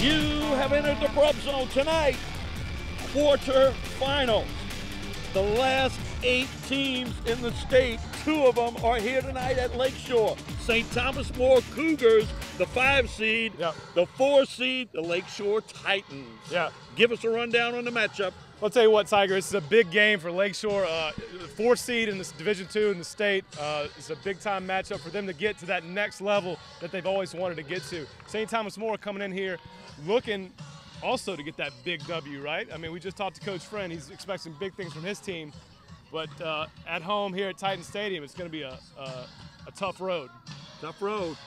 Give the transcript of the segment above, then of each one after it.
You have entered the PrepZone tonight. Quarterfinals. The last 8 teams in the state, 2 of them are here tonight at Lakeshore. St. Thomas More Cougars, the 5 seed, the 4 seed, the Lakeshore Titans. Give us a rundown on the matchup. I'll tell you what, Tiger, this is a big game for Lakeshore. 4 seed in this Division II in the state. It's a big-time matchup for them to get to that next level that they've always wanted to get to. St. Thomas More coming in here looking also to get that big W, right? I mean, we just talked to Coach Friend. He's expecting big things from his team. But at home here at Titan Stadium, it's going to be a tough road. Tough road.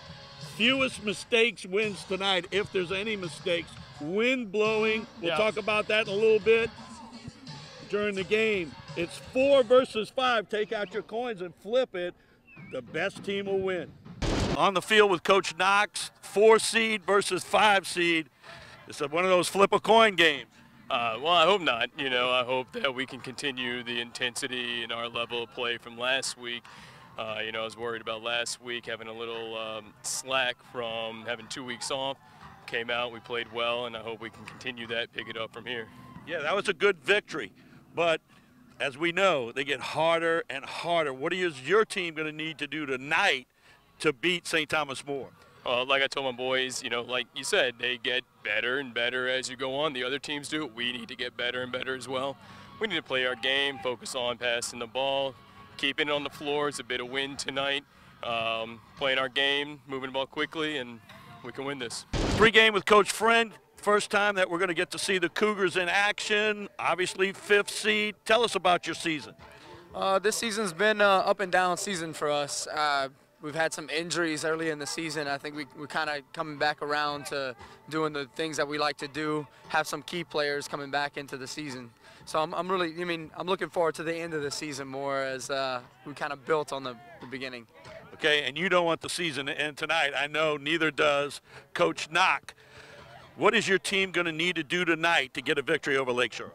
Fewest mistakes wins tonight, if there's any mistakes. Wind blowing. We'll talk about that in a little bit during the game. It's 4 versus 5. Take out your coins and flip it. The best team will win. On the field with Coach Knox, 4 seed versus 5 seed. It's one of those flip a coin games. Well, I hope not. You know, I hope that we can continue the intensity in our level of play from last week. You know, I was worried about last week having a little slack from having 2 weeks off. Came out, we played well, and I hope we can continue that, pick it up from here. Yeah, that was a good victory. But as we know, they get harder and harder. What is your team going to need to do tonight to beat St. Thomas More? Like I told my boys, you know, like you said, they get better and better as you go on. The other teams do it. We need to get better and better as well. We need to play our game, focus on passing the ball, keeping it on the floor. It's a bit of wind tonight. Playing our game, moving the ball quickly, and we can win this. 3-game with Coach Friend. First time that we're going to get to see the Cougars in action. Obviously, 5th seed. Tell us about your season. This season's been an up and down season for us. We've had some injuries early in the season. I think we're kind of coming back around to doing the things that we like to do, have some key players coming back into the season. So I'm looking forward to the end of the season more as we kind of built on the beginning. Okay, and you don't want the season to end tonight. I know neither does Coach Knock. What is your team going to need to do tonight to get a victory over Lakeshore?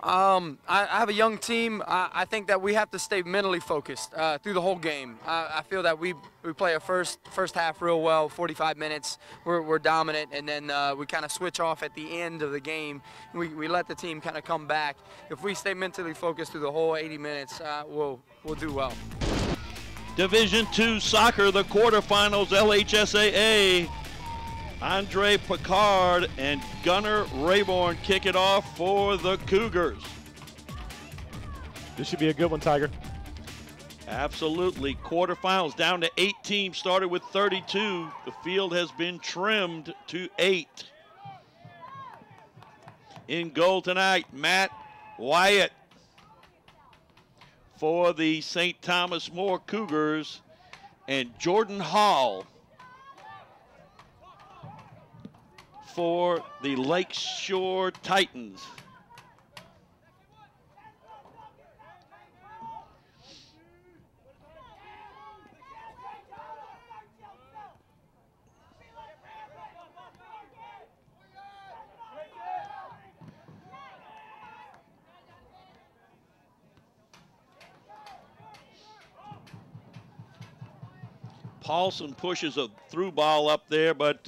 I have a young team. I think that we have to stay mentally focused through the whole game. I feel that we play a first half real well, 45 minutes. We're dominant, and then we kind of switch off at the end of the game. We let the team kind of come back. If we stay mentally focused through the whole 80 minutes, we'll do well. Division II soccer, the quarterfinals, LHSAA. Andre Picard and Gunnar Rayborn kick it off for the Cougars. This should be a good one, Tiger. Absolutely. Quarterfinals down to 8 teams, started with 32. The field has been trimmed to 8. In goal tonight, Matt Wyatt for the St. Thomas More Cougars, and Jordan Hall for the Lakeshore Titans. Paulson pushes a through ball up there, but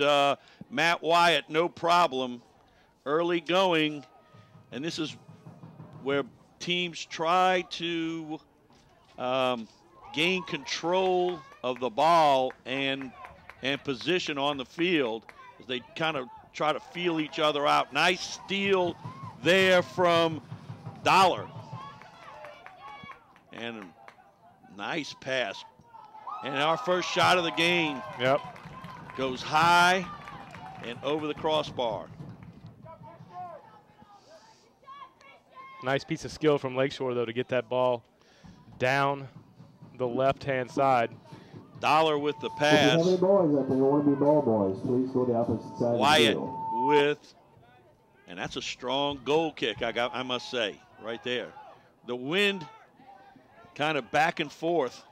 Matt Wyatt, no problem. Early going, and this is where teams try to gain control of the ball and position on the field as they kind of try to feel each other out. Nice steal there from Dollar. And a nice pass. And our first shot of the game goes high and over the crossbar. Nice piece of skill from Lakeshore, though, to get that ball down the left-hand side. Dollar with the pass. If you have any boys out there who want to be ball boys, please go to the opposite side Wyatt of the field. with, and that's a strong goal kick, I must say, right there. The wind kind of back and forth.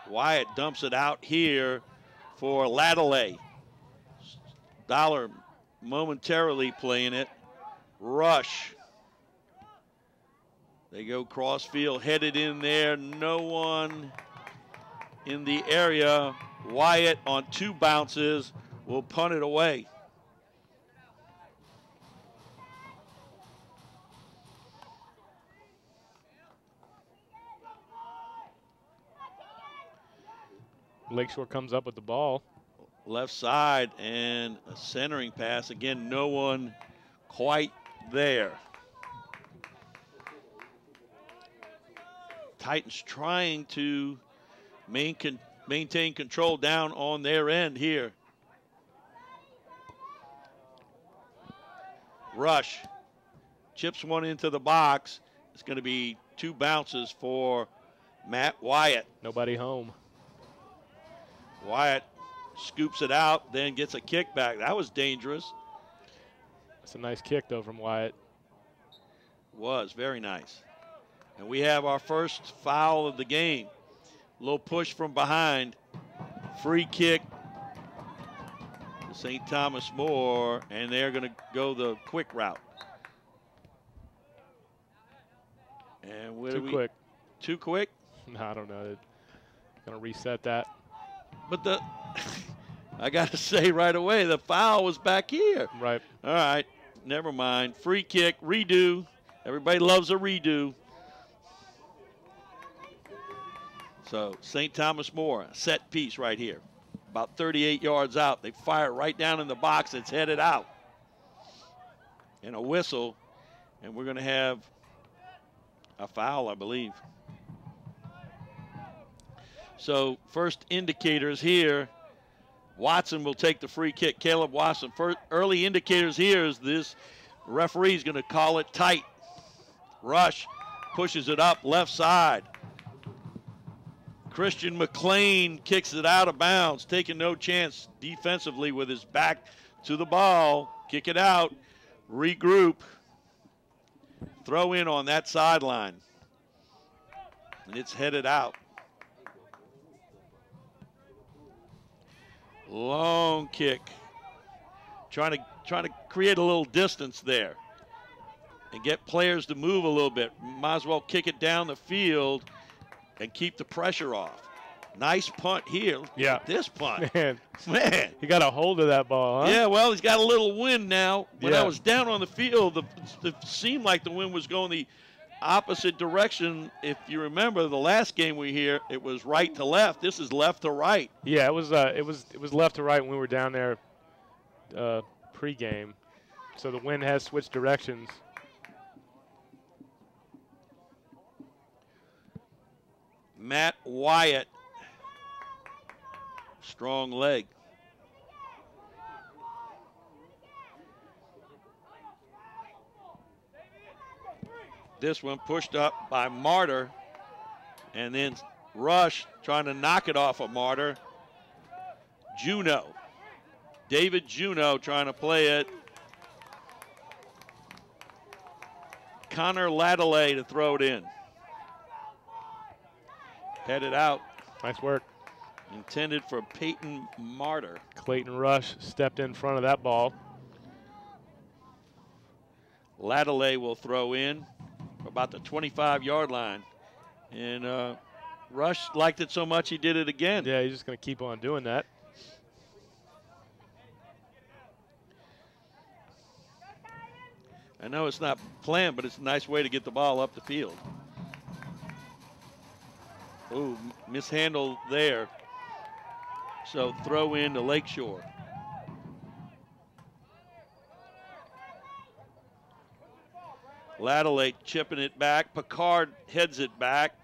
Wyatt dumps it out here for Laddelay. Dollar momentarily playing it. Rush. They go cross field, headed in there. No one in the area. Wyatt on 2 bounces will punt it away. Lakeshore comes up with the ball. Left side and a centering pass. Again, no one quite there. Titans trying to maintain control down on their end here. Rush chips one into the box. It's going to be 2 bounces for Matt Wyatt. Nobody home. Wyatt scoops it out, then gets a kickback. That was dangerous. That's a nice kick, though, from Wyatt. Was very nice. And we have our first foul of the game. A little push from behind. Free kick to St. Thomas More, and they're going to go the quick route. And where Too quick. Too quick? No, I don't know. Going to reset that. But I got to say right away, the foul was back here. Right. All right, never mind. Free kick, redo. Everybody loves a redo. So St. Thomas More, set piece right here. About 38 yards out. They fire it right down in the box. It's headed out. And a whistle, and we're going to have a foul, I believe. So first indicators here, Watson will take the free kick. Caleb Watson. First early indicators here is this referee's going to call it tight. Rush pushes it up left side. Christian McLean kicks it out of bounds, taking no chance defensively with his back to the ball. Kick it out, regroup, throw in on that sideline. And it's headed out. Long kick. Trying to create a little distance there and get players to move a little bit. Might as well kick it down the field and keep the pressure off. Nice punt here. Yeah. This punt. Man. He got a hold of that ball, huh? Yeah, well, he's got a little wind now. When Yeah. I was down on the field, it seemed like the wind was going the opposite direction. If you remember the last game we here, it was right to left. This is left to right. Yeah, it was left to right when we were down there pregame. So the wind has switched directions. Matt Wyatt, strong leg. This one pushed up by Martyr, and then Rush trying to knock it off of Martyr. Juno, David Juno trying to play it. Connor Laddelay to throw it in. Headed out. Nice work. Intended for Peyton Martyr. Clayton Rush stepped in front of that ball. Laddelay will throw in about the 25-yard line. And Rush liked it so much he did it again. Yeah, he's just going to keep on doing that. I know it's not planned, but it's a nice way to get the ball up the field. Ooh, mishandled there. So throw in to Lakeshore. Laddelay chipping it back. Picard heads it back.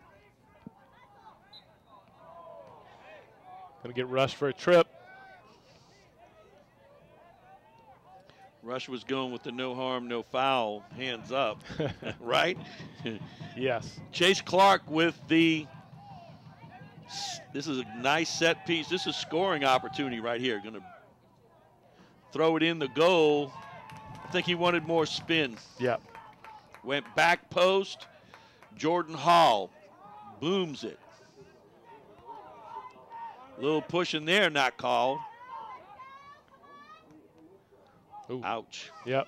Going to get Rush for a trip. Rush was going with the no harm, no foul, hands up, right? Yes. Chase Clark with this is a nice set piece. This is scoring opportunity right here. Going to throw it in the goal. I think he wanted more spin. Yep. Went back post. Jordan Hall booms it. Little push in there, not called. Ooh. Ouch. Yep.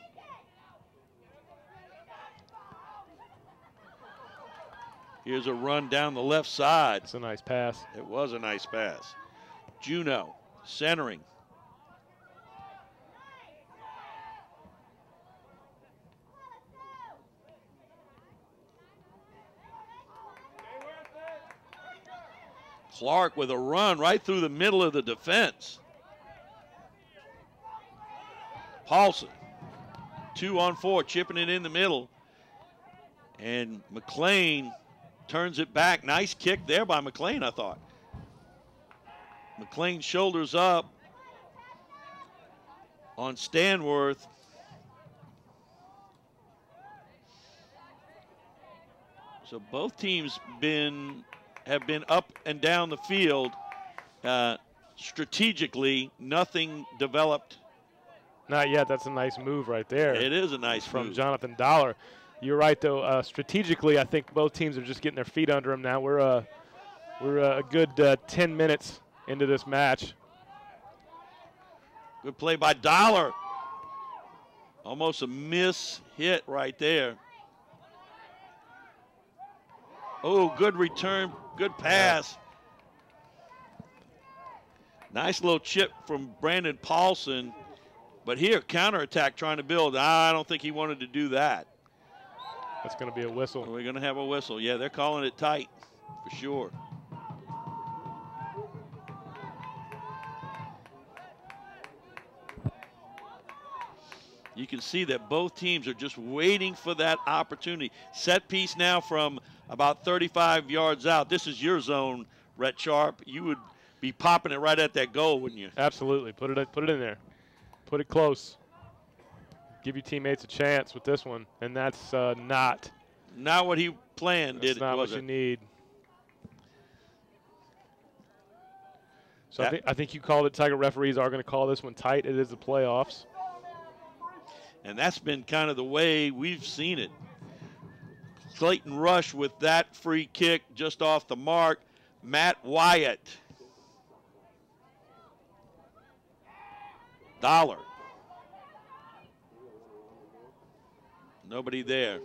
Here's a run down the left side. It's a nice pass. It was a nice pass. Juno centering. Clark with a run right through the middle of the defense. Paulson, 2-on-4, chipping it in the middle. And McLean turns it back. Nice kick there by McLean, I thought. McLean shoulders up on Stanworth. So both teams have been up and down the field strategically. Nothing developed. Not yet. That's a nice move right there. It is a nice from move. Jonathan Dollar. You're right, though. Strategically, I think both teams are just getting their feet under them now. We're a good 10 minutes into this match. Good play by Dollar. Almost a miss hit right there. Oh, good return, good pass. Nice little chip from Brandon Paulson. But here, counterattack trying to build. I don't think he wanted to do that. That's going to be a whistle. We're going to have a whistle. Yeah, they're calling it tight for sure. You can see that both teams are just waiting for that opportunity. Set piece now from about 35 yards out. This is your zone, Rhett Sharp. You would be popping it right at that goal, wouldn't you? Absolutely. Put it in there. Put it close. Give your teammates a chance with this one, and that's not what he planned. That's not what you need. So I think you called it. Tiger referees are going to call this one tight. It is the playoffs. And that's been kind of the way we've seen it. Clayton Rush with that free kick just off the mark. Matt Wyatt. Dollar. Nobody there.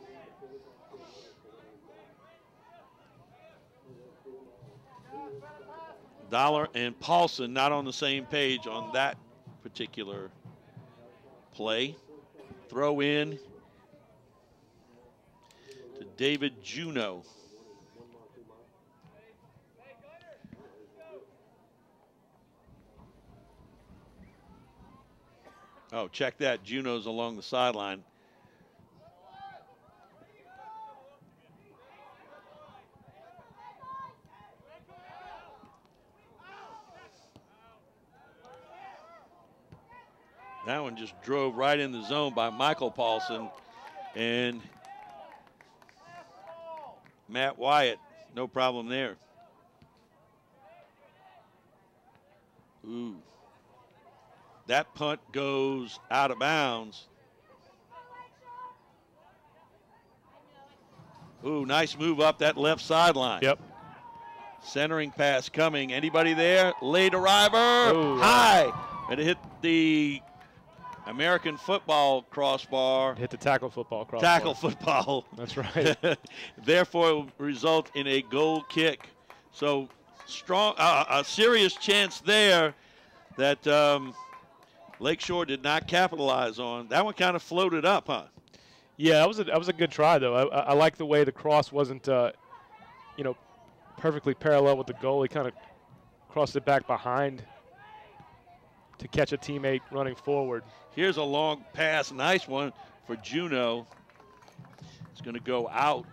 Dollar and Paulson not on the same page on that particular play. Throw in to David Juneau. Oh, check that. Juneau's along the sideline. That one just drove right in the zone by Michael Paulson. And Matt Wyatt, no problem there. Ooh. That punt goes out of bounds. Ooh, nice move up that left sideline. Yep. Centering pass coming. Anybody there? Late arriver. Ooh. High. And it hit the American football crossbar. Hit the tackle football crossbar. Tackle football. That's right. Therefore, it will result in a goal kick. So strong, a serious chance there that Lakeshore did not capitalize on. That one kind of floated up, huh? Yeah, that was a good try though. I like the way the cross wasn't, perfectly parallel with the goal. He kind of crossed it back behind to catch a teammate running forward. Here's a long pass, nice one for Juneau. It's going to go out.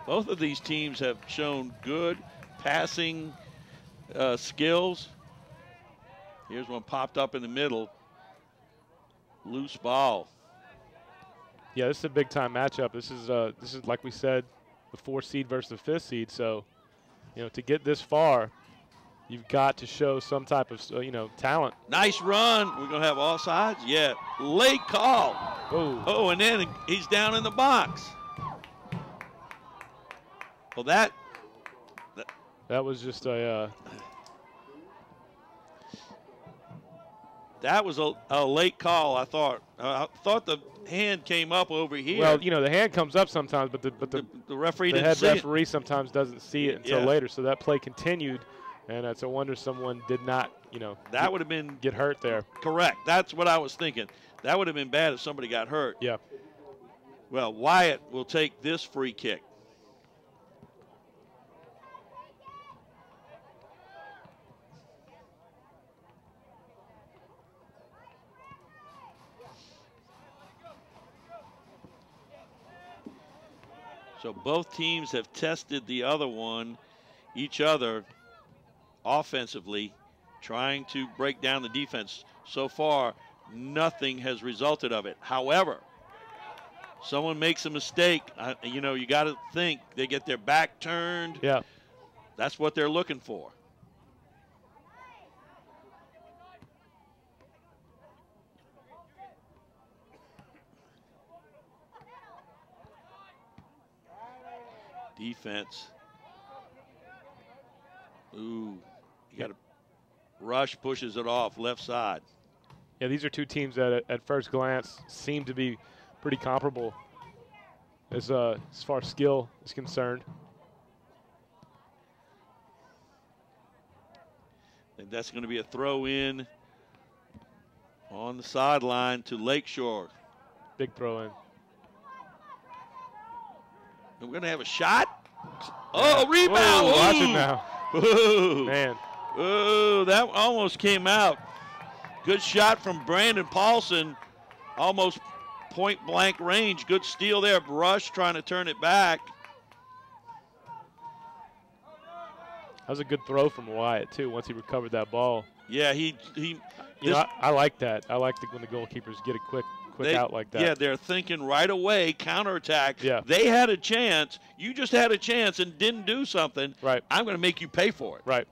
Both of these teams have shown good passing skills. Here's one popped up in the middle. Loose ball. Yeah, this is a big time matchup. This is like we said, the 4th seed versus the 5th seed. So, to get this far, you've got to show some type of talent. Nice run. We're gonna have offsides. Yeah, late call. Oh, and then he's down in the box. Well, that was just a. That was a late call. I thought the hand came up over here. Well, the hand comes up sometimes, but the referee the didn't head see referee sometimes doesn't see it until later. So that play continued, and it's a wonder someone did not, that would have been get hurt there. Correct. That's what I was thinking. That would have been bad if somebody got hurt. Yeah. Well, Wyatt will take this free kick. So both teams have tested the other one, each other, offensively, trying to break down the defense. So far, nothing has resulted of it. However, someone makes a mistake, you know, you got to think they get their back turned. Yeah. That's what they're looking for. Defense. Ooh, you got to rush, pushes it off left side. Yeah, these are two teams that at first glance seem to be pretty comparable as far as skill is concerned. I think that's going to be a throw in on the sideline to Lakeshore. Big throw in. And we're going to have a shot. Oh, rebound. Whoa, watch it now. Ooh. Man. Oh, that almost came out. Good shot from Brandon Paulson. Almost point blank range. Good steal there. Rush trying to turn it back. That was a good throw from Wyatt, too, once he recovered that ball. Yeah, You know, I like that. I like when the goalkeepers get it quick out like that. Yeah, they're thinking right away, counterattack. Yeah. They had a chance. You just had a chance and didn't do something. Right. I'm going to make you pay for it. Right.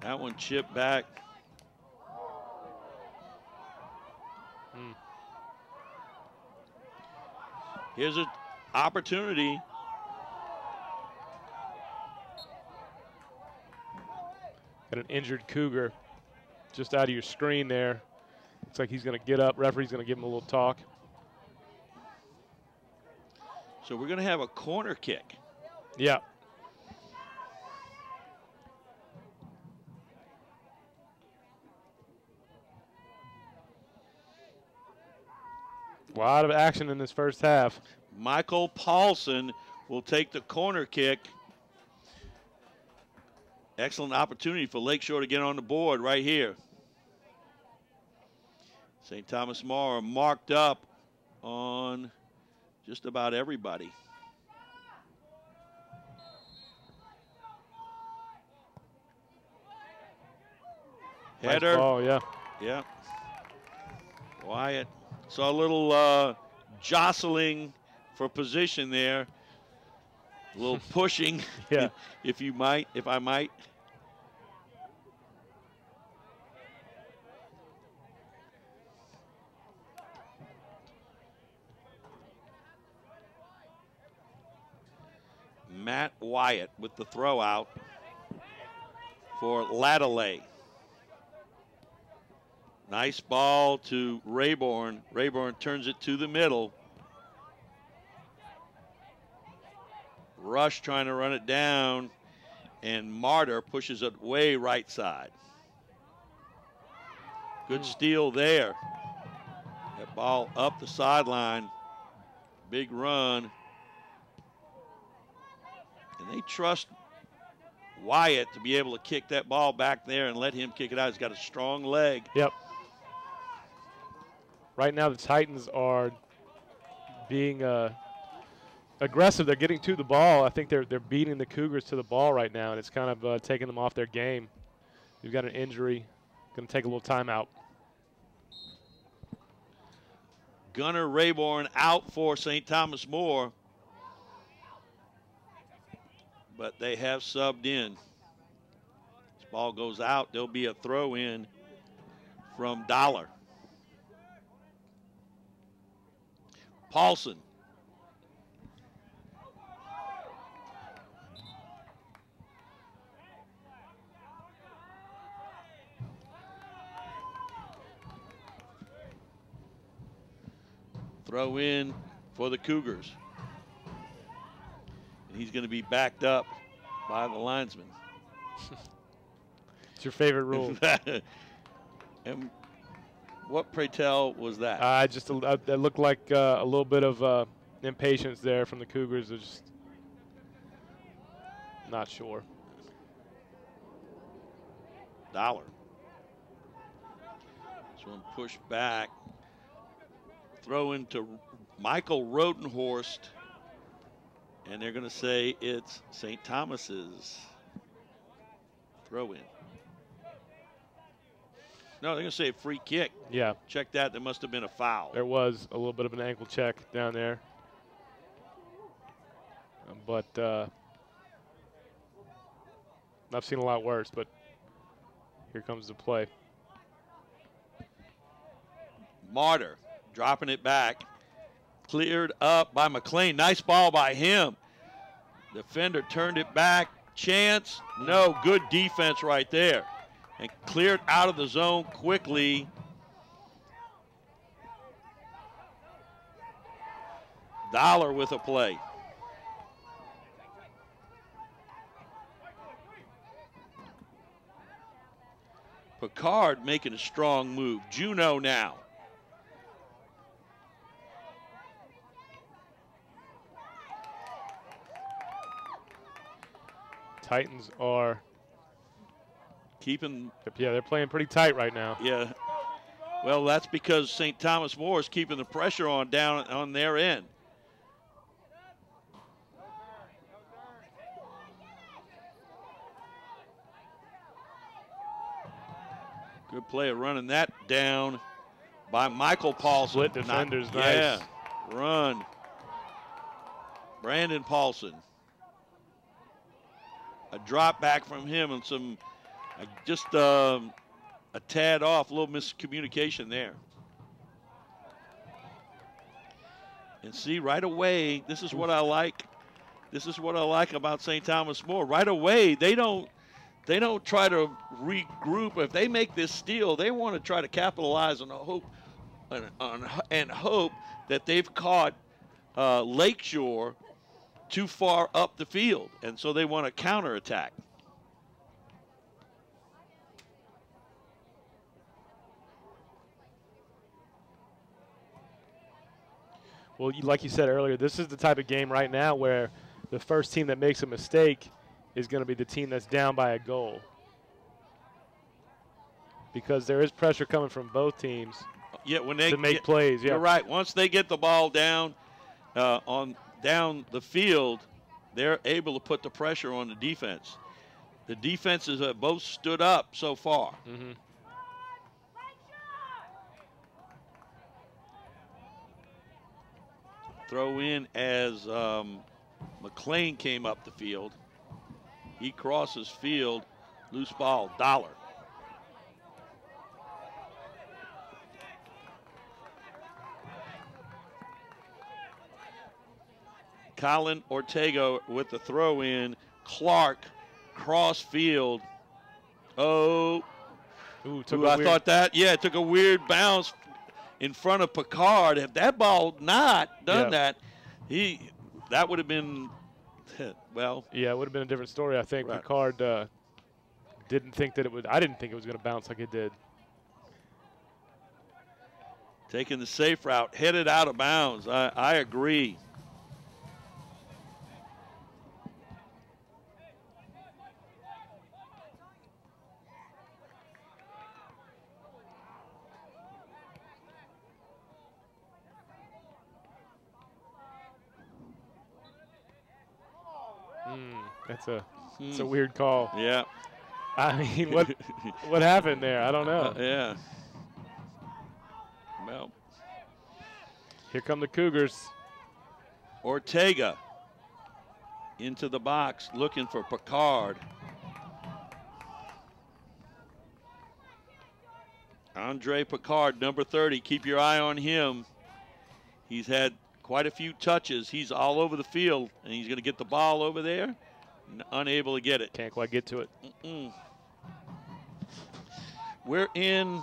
That one chipped back. Here's an opportunity. Got an injured Cougar just out of your screen there. Looks like he's going to get up. Referee's going to give him a little talk. So we're going to have a corner kick. Yeah. A lot of action in this first half. Michael Paulson will take the corner kick. Excellent opportunity for Lakeshore to get on the board right here. St. Thomas More marked up on just about everybody. Header. Nice ball, yeah. Yeah. Wyatt saw a little jostling for position there. A little pushing, Yeah. if I might. Matt Wyatt with the throw out for Ladalay. Nice ball to Rayborn. Rayborn turns it to the middle. Rush trying to run it down, and Martyr pushes it way right side. Good steal there. That ball up the sideline. Big run. And they trust Wyatt to be able to kick that ball back there and let him kick it out. He's got a strong leg. Yep. Right now the Titans are being aggressive. They're getting to the ball. I think they're beating the Cougars to the ball right now, and it's kind of taking them off their game. We've got an injury. Going to take a little timeout. Gunnar Rayborn out for St. Thomas More. But they have subbed in. This ball goes out. There'll be a throw in from Dollar. Paulson. Throw in for the Cougars. And he's going to be backed up by the linesman. It's your favorite rule. And what, pray tell, was that? That looked like a little bit of impatience there from the Cougars. They're just not sure. Dollar. This one pushed back. Throw into Michael Rodenhorst. And they're going to say it's St. Thomas's throw in. No, they're going to say a free kick. Yeah. Check that. There must have been a foul. There was a little bit of an ankle check down there. But I've seen a lot worse, but here comes the play. Martyr dropping it back. Cleared up by McLean. Nice ball by him. Defender turned it back. Chance. No, good defense right there. And cleared out of the zone quickly. Dollar with a play. Picard making a strong move. Juneau now. Titans are keeping. Yeah, they're playing pretty tight right now. Yeah. Well, that's because St. Thomas More is keeping the pressure on down on their end. Good play of running that down by Michael Paulson. Split defenders, nice. Yeah, run. Brandon Paulson. A drop back from him and some, just a tad off, a little miscommunication there. And see, right away, this is what I like. This is what I like about St. Thomas More. Right away, they don't try to regroup. If they make this steal, they want to try to capitalize on and hope that they've caught Lakeshore too far up the field, and so they want to counterattack. Well, like you said earlier, this is the type of game right now where the first team that makes a mistake is going to be the team that's down by a goal, because there is pressure coming from both teams. Yeah, when they make plays. Yeah, you're right. Once they get the ball down down the field, they're able to put the pressure on the defense. The defenses have both stood up so far. Mm-hmm. Throw in as McLean came up the field. He crosses field, loose ball, Dollar. Colin Ortega with the throw in. Clark, cross field. Oh, I thought that, yeah, it took a weird bounce in front of Picard. If that ball not done that would have been, well. Yeah, it would have been a different story. I think right. Picard didn't think that it would. I didn't think it was going to bounce like it did. Taking the safe route, headed out of bounds. I agree. That's a weird call. Yeah. I mean, what happened there? I don't know. Yeah. Well, here come the Cougars. Ortega into the box looking for Picard. Andre Picard, number 30. Keep your eye on him. He's had quite a few touches. He's all over the field, and he's going to get the ball over there. Unable to get it. Can't quite get to it. We're in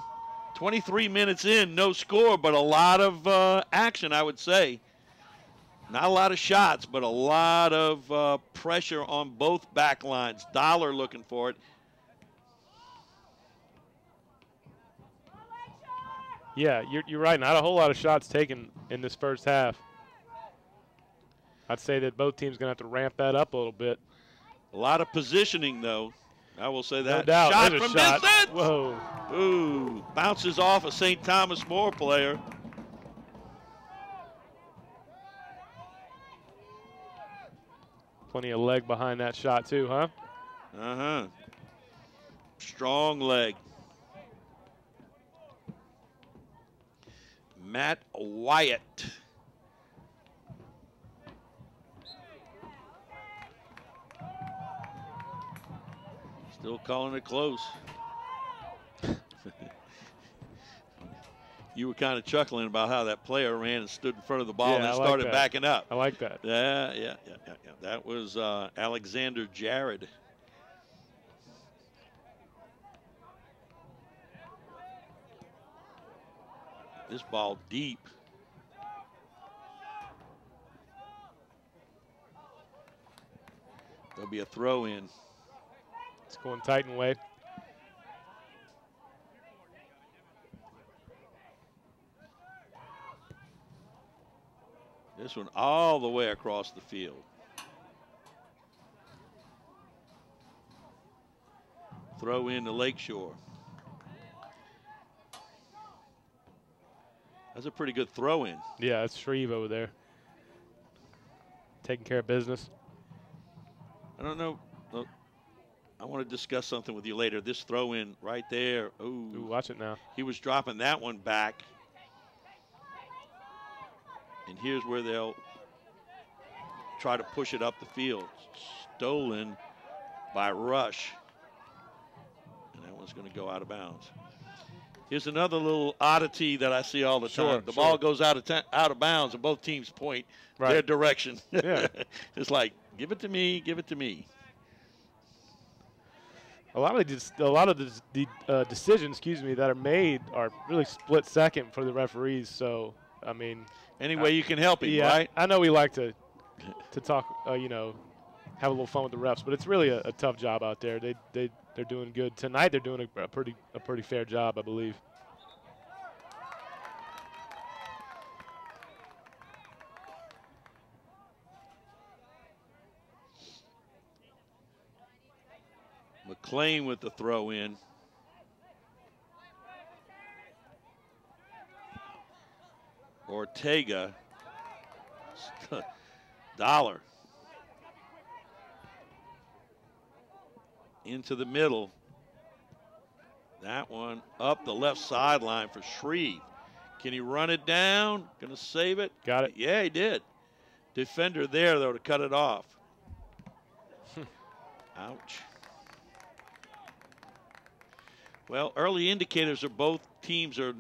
23 minutes in, no score, but a lot of action, I would say. Not a lot of shots, but a lot of pressure on both back lines. Dollar looking for it. Yeah, you're right. Not a whole lot of shots taken in this first half. I'd say that both teams going to have to ramp that up a little bit. A lot of positioning, though. I will say that. No doubt. Shot There's a from shot. distance. Whoa. Ooh, bounces off a St. Thomas More player. Plenty of leg behind that shot, too, huh? Uh-huh. Strong leg. Matt Wyatt. Still calling it close. You were kind of chuckling about how that player ran and stood in front of the ball and then started backing up. I like that. Yeah. That was Alexander Jared. This ball deep. There'll be a throw in. It's going Titan way. This one all the way across the field. Throw in to Lakeshore. That's a pretty good throw in. Yeah, it's Shreve over there. Taking care of business. I don't know. I want to discuss something with you later. This throw in right there. Ooh, watch it now. He was dropping that one back. And here's where they'll try to push it up the field. Stolen by Rush. And that one's going to go out of bounds. Here's another little oddity that I see all the time. The ball goes out of bounds, and both teams point their direction. Yeah. It's like, give it to me, give it to me. A lot of the decisions, that are made are really split second for the referees. So, I mean, any way you can help him, right? I know we like to talk, have a little fun with the refs, but it's really a tough job out there. They're doing good tonight. They're doing a pretty fair job, I believe. McLean with the throw in. Ortega. Dollar. Into the middle. That one up the left sideline for Shreve. Can he run it down? Gonna save it? Got it. Yeah, he did. Defender there, though, to cut it off. Ouch. Well, early indicators are both teams are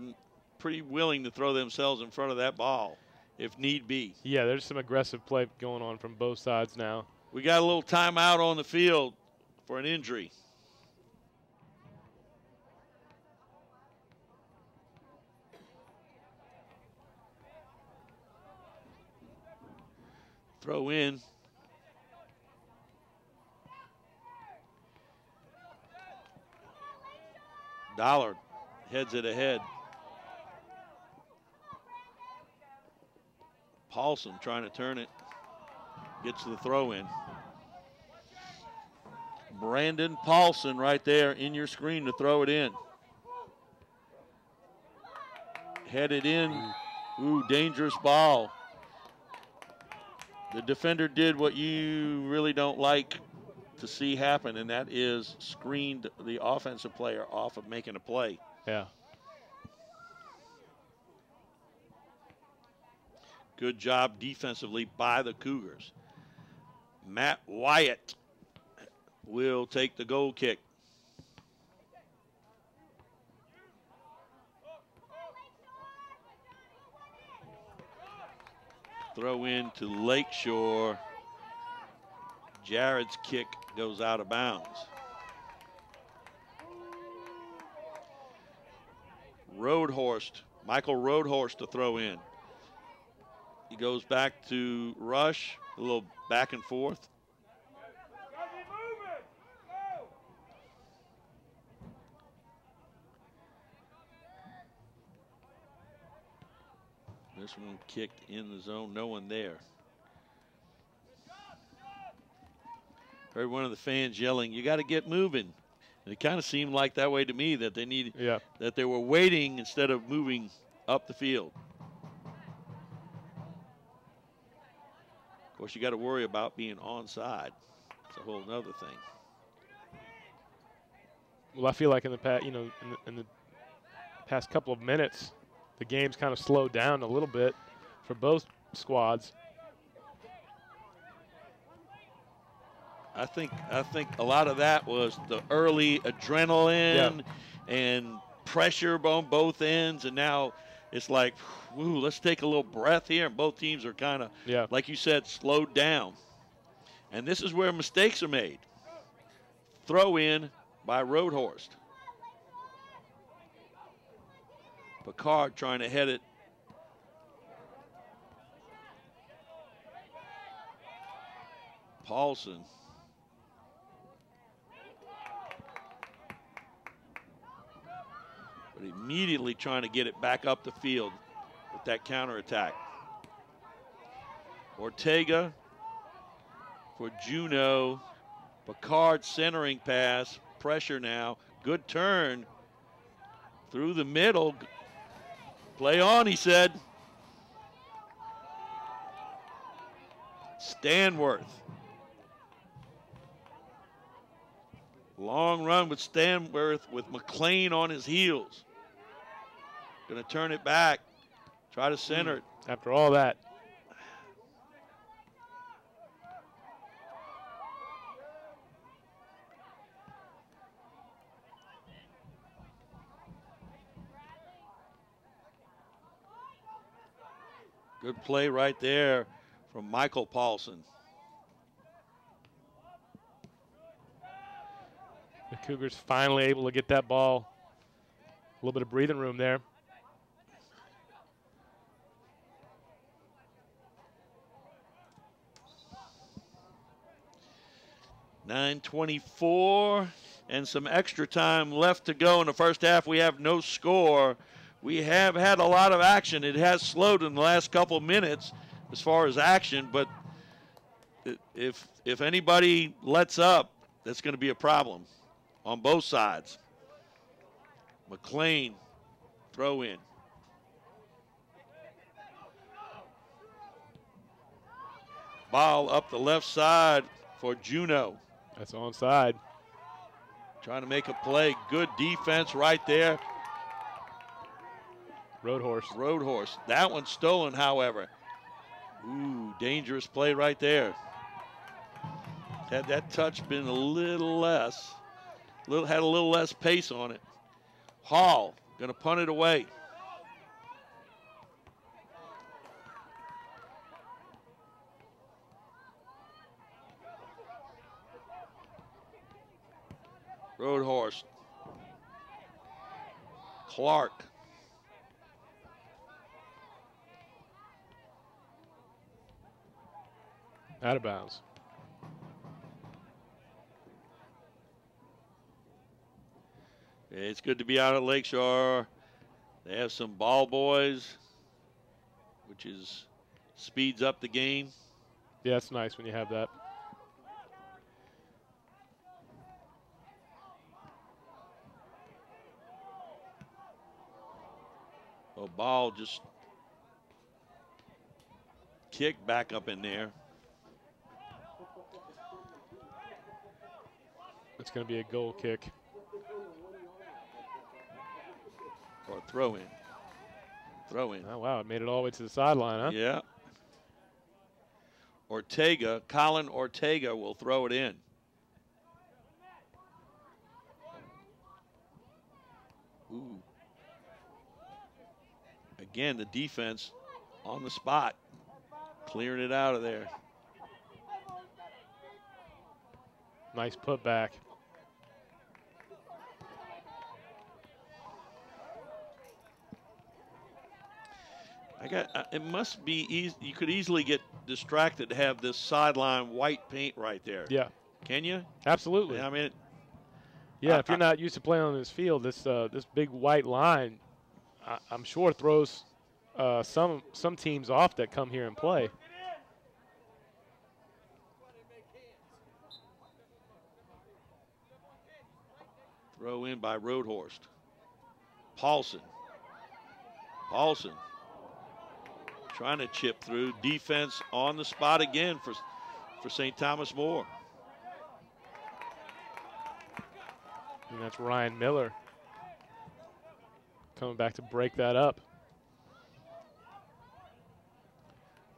pretty willing to throw themselves in front of that ball if need be. Yeah, there's some aggressive play going on from both sides now. We got a little timeout on the field for an injury. Throw in. Dollar heads it ahead. Paulson trying to turn it. Gets the throw in. Brandon Paulson right there in your screen to throw it in. Headed in. Ooh, dangerous ball. The defender did what you really don't like to see happen, and that is screened the offensive player off of making a play. Yeah. Good job defensively by the Cougars. Matt Wyatt will take the goal kick. Throw in to Lakeshore. Jared's kick goes out of bounds. Michael Roadhorse to throw in. He goes back to Rush, a little back and forth. This one kicked in the zone, no one there. Heard one of the fans yelling, "You got to get moving." And it kind of seemed like that way to me, that they needed, that they were waiting instead of moving up the field. Of course, you got to worry about being onside. It's a whole nother thing. Well, I feel like in the past, in the past couple of minutes, the game's kind of slowed down a little bit for both squads. I think a lot of that was the early adrenaline and pressure on both ends, and now it's like, whoo, let's take a little breath here. And both teams are kind of, like you said, slowed down. And this is where mistakes are made. Throw in by Roadhorst. Picard trying to head it. Paulson. But immediately trying to get it back up the field with that counterattack. Ortega for Juneau. Picard centering pass. Pressure now. Good turn through the middle. Play on, he said. Stanworth. Long run with Stanworth with McLean on his heels. Going to turn it back. Try to center it. After all that. Good play right there from Michael Paulson. The Cougars finally able to get that ball. A little bit of breathing room there. .924 and some extra time left to go in the first half. We have no score. We have had a lot of action. It has slowed in the last couple minutes as far as action, but if anybody lets up, that's going to be a problem on both sides. McLean, throw in. Ball up the left side for Juneau. That's onside. Trying to make a play. Good defense right there. Roadhorse. That one's stolen, however. Ooh, dangerous play right there. Had that touch been a little less, had a little less pace on it. Hall going to punt it away. Roadhorse. Clark. Out of bounds. It's good to be out at Lakeshore. They have some ball boys, which speeds up the game. Yeah, it's nice when you have that. A ball just kicked back up in there. It's going to be a goal kick. Or throw in. Oh, wow, it made it all the way to the sideline, huh? Yeah. Colin Ortega will throw it in. Ooh. Again, the defense on the spot, clearing it out of there. Nice putback. It must be easy. You could easily get distracted to have this sideline white paint right there. Yeah. Can you? Absolutely. I mean, yeah, if you're not used to playing on this field, this big white line, I'm sure throws some teams off that come here and play. Throw in by Roadhorst. Paulson. Paulson trying to chip through. Defense on the spot again for St. Thomas More. And that's Ryan Miller coming back to break that up.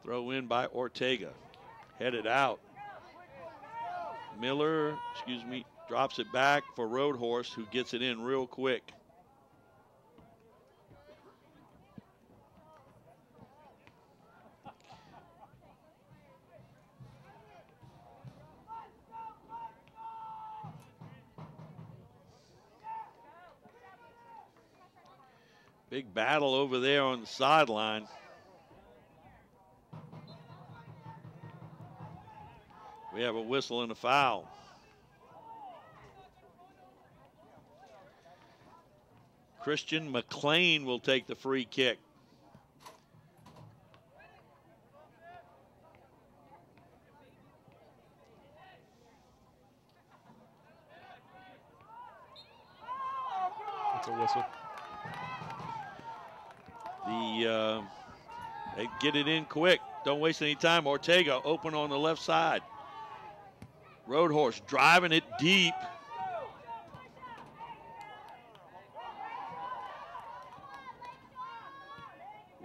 Throw in by Ortega. Headed out. Miller, drops it back for Roadhorse, who gets it in real quick. Big battle over there on the sideline. We have a whistle and a foul. Christian McLean will take the free kick. That's a whistle. They get it in quick. Don't waste any time. Ortega open on the left side. Roadhorse driving it deep.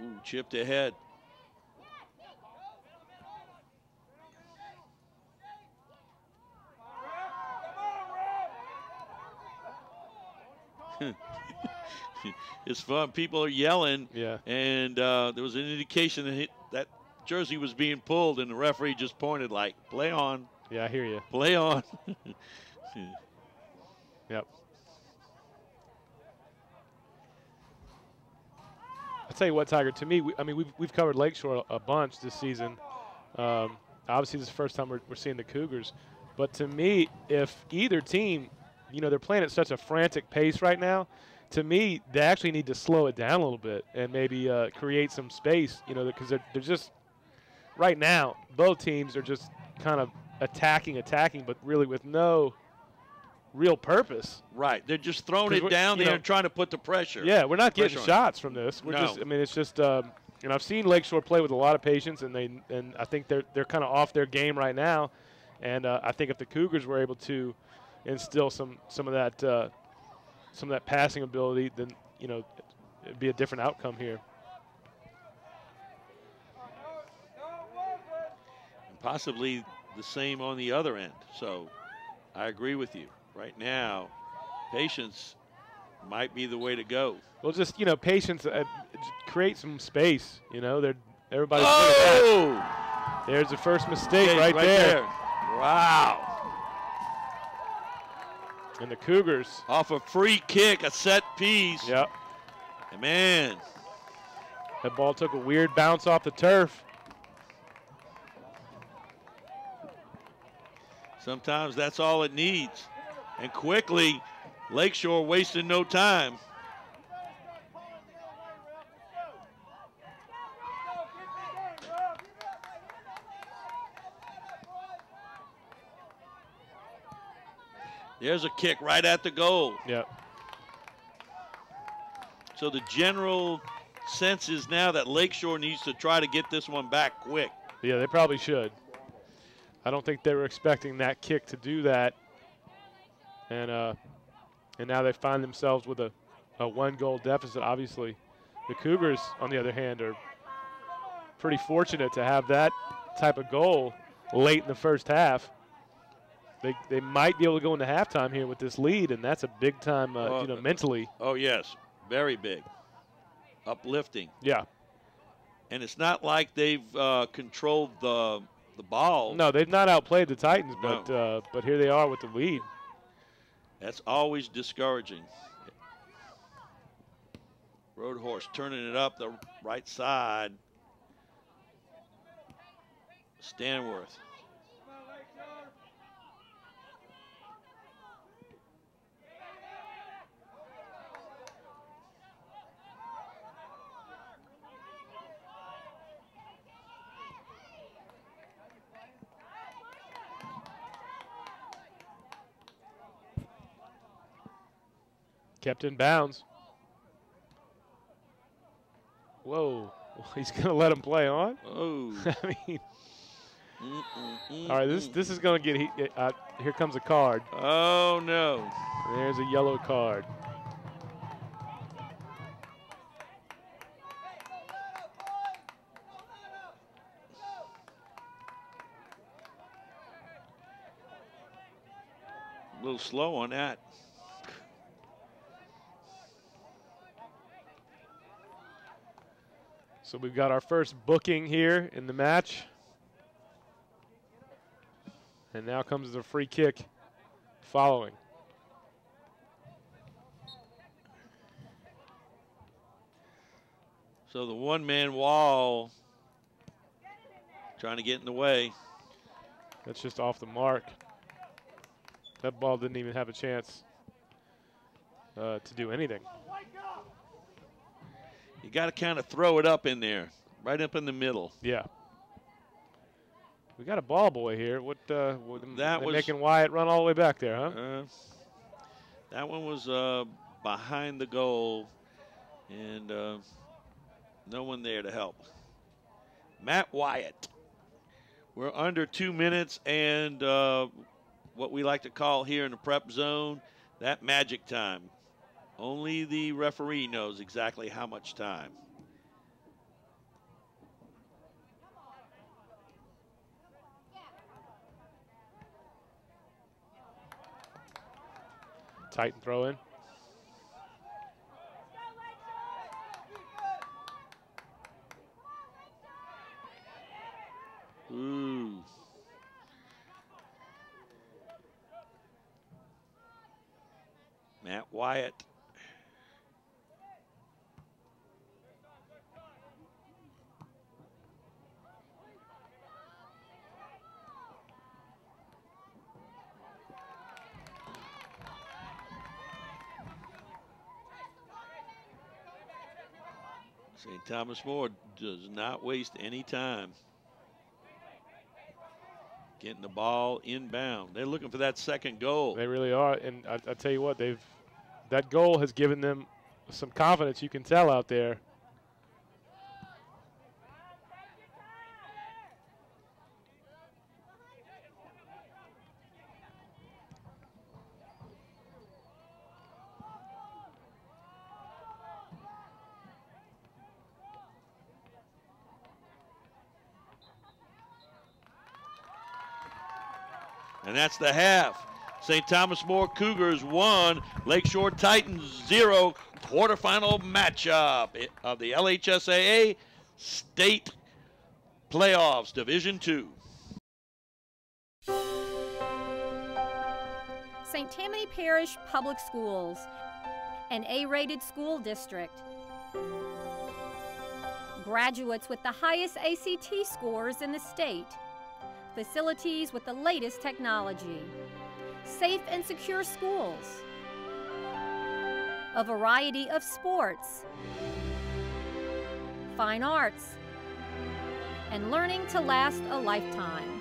Ooh, chipped ahead. It's fun. People are yelling. Yeah. And there was an indication that that jersey was being pulled, and the referee just pointed like, play on. Yeah, I hear you. Play on. Yep. I'll tell you what, Tiger, to me, we've covered Lakeshore a bunch this season. Obviously, this is the first time we're seeing the Cougars. But to me, if either team, they're playing at such a frantic pace right now, to me, they actually need to slow it down a little bit and maybe create some space, because they're just, right now, both teams are just kind of attacking, but really with no real purpose. Right. They're just throwing it down there and trying to put the pressure. Yeah, we're not getting shots from this. We're no. just, it's just, I've seen Lakeshore play with a lot of patience, and I think they're kind of off their game right now. And I think if the Cougars were able to instill some of that passing ability, then it'd be a different outcome here. And possibly the same on the other end. So I agree with you. Right now, patience might be the way to go. Well, just patience, create some space. Everybody's oh! That. There's the first mistake right there. Wow. And the Cougars off a free kick, a set piece. Yep. And man, that ball took a weird bounce off the turf. Sometimes that's all it needs. And quickly, Lakeshore wasting no time. There's a kick right at the goal. Yep. So the general sense is now that Lakeshore needs to try to get this one back quick. Yeah, they probably should. I don't think they were expecting that kick to do that. And now they find themselves with a 1-goal deficit, obviously. The Cougars, on the other hand, are pretty fortunate to have that type of goal late in the first half. They might be able to go into halftime here with this lead, and that's a big time, mentally. Oh, yes, very big. Uplifting. Yeah. And it's not like they've controlled the ball. No, they've not outplayed the Titans, no. But here they are with the lead. That's always discouraging. Roadhorse turning it up the right side. Stanworth. Kept in bounds. Whoa. He's going to let him play on? Oh. I mean. All right, this is going to get here comes a card. Oh, no. There's a yellow card. A little slow on that. So we've got our first booking here in the match. And now comes the free kick following. So the one-man wall trying to get in the way. That's just off the mark. That ball didn't even have a chance to do anything. You got to kind of throw it up in there, right up in the middle. Yeah. We got a ball boy here. What they're making Wyatt run all the way back there, huh? That one was behind the goal, and no one there to help. Matt Wyatt. We're under 2 minutes, and what we like to call here in the prep zone, that magic time. Only the referee knows exactly how much time. Tight and throw in. Ooh. Matt Wyatt. St. Thomas More does not waste any time getting the ball inbound. They're looking for that second goal. They really are, and I tell you what, that goal has given them some confidence. You can tell out there. And that's the half. St. Thomas More Cougars 1, Lakeshore Titans 0, quarterfinal matchup of the LHSAA State Playoffs, Division II. St. Tammany Parish Public Schools, an A-rated school district. Graduates with the highest ACT scores in the state. Facilities with the latest technology. Safe and secure schools. A variety of sports. Fine arts. And learning to last a lifetime.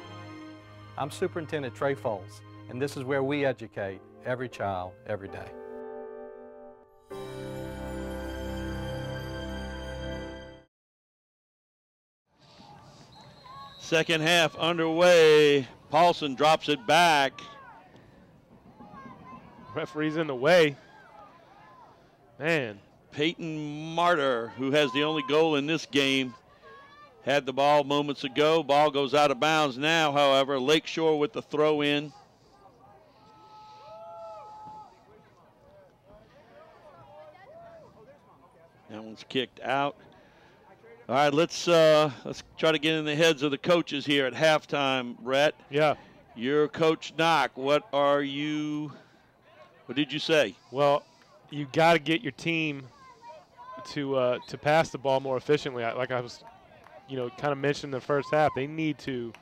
I'm Superintendent Trey Foles, and this is where we educate every child, every day. Second half underway. Paulson drops it back. Referee's in the way. Man. Peyton Martyr, who has the only goal in this game, had the ball moments ago. Ball goes out of bounds now, however. Lakeshore with the throw in. That one's kicked out. All right, let's try to get in the heads of the coaches here at halftime, Brett. Yeah. You're Coach Knock. What did you say? Well, you got to get your team to pass the ball more efficiently. Like I was, kind of mentioned in the first half, they need to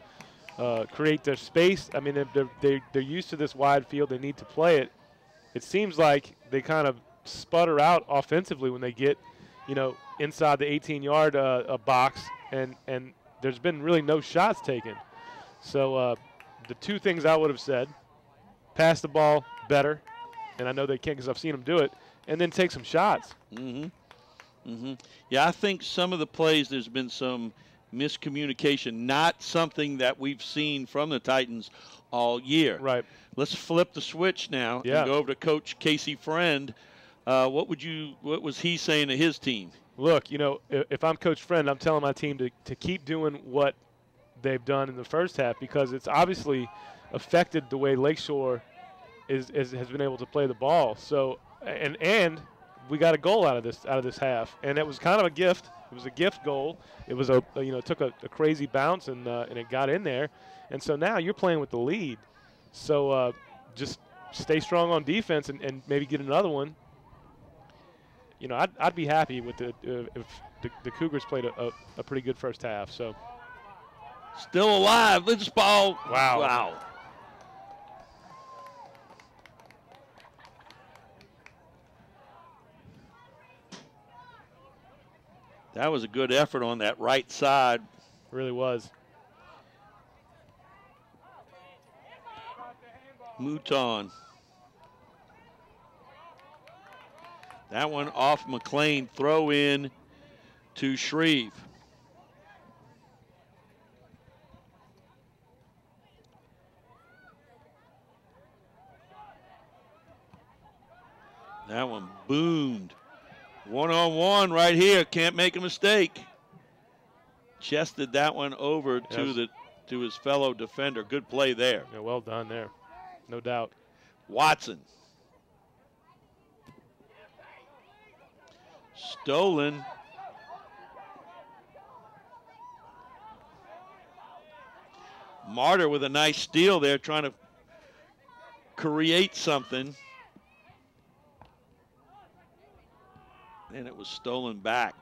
create their space. I mean, they're used to this wide field. They need to play it. It seems like they kind of sputter out offensively when they get, inside the 18-yard box, and there's been really no shots taken. So the two things I would have said: pass the ball better, and I know they can't because I've seen them do it, and then take some shots. Yeah, I think some of the plays, there's been some miscommunication, not something that we've seen from the Titans all year. Right. Let's flip the switch now and go over to Coach Casey Friend. What was he saying to his team? Look, you know, if I'm Coach Friend, I'm telling my team to keep doing what they've done in the first half, because it's obviously affected the way Lakeshore has been able to play the ball. So and we got a goal out of this half, and it was kind of a gift. It was a gift goal. It was took a crazy bounce and it got in there, and so now you're playing with the lead. So just stay strong on defense and maybe get another one. You know, I'd be happy with if the Cougars played a pretty good first half. So still alive. This ball. Wow. That was a good effort on that right side. Really was. Mouton. That one off McLean. Throw in to Shreve. That one boomed. One-on-one right here. Can't make a mistake. Chested that one over to his fellow defender. Good play there. Yeah, well done there. No doubt. Watson. Stolen. Martyr with a nice steal there, trying to create something. And it was stolen back.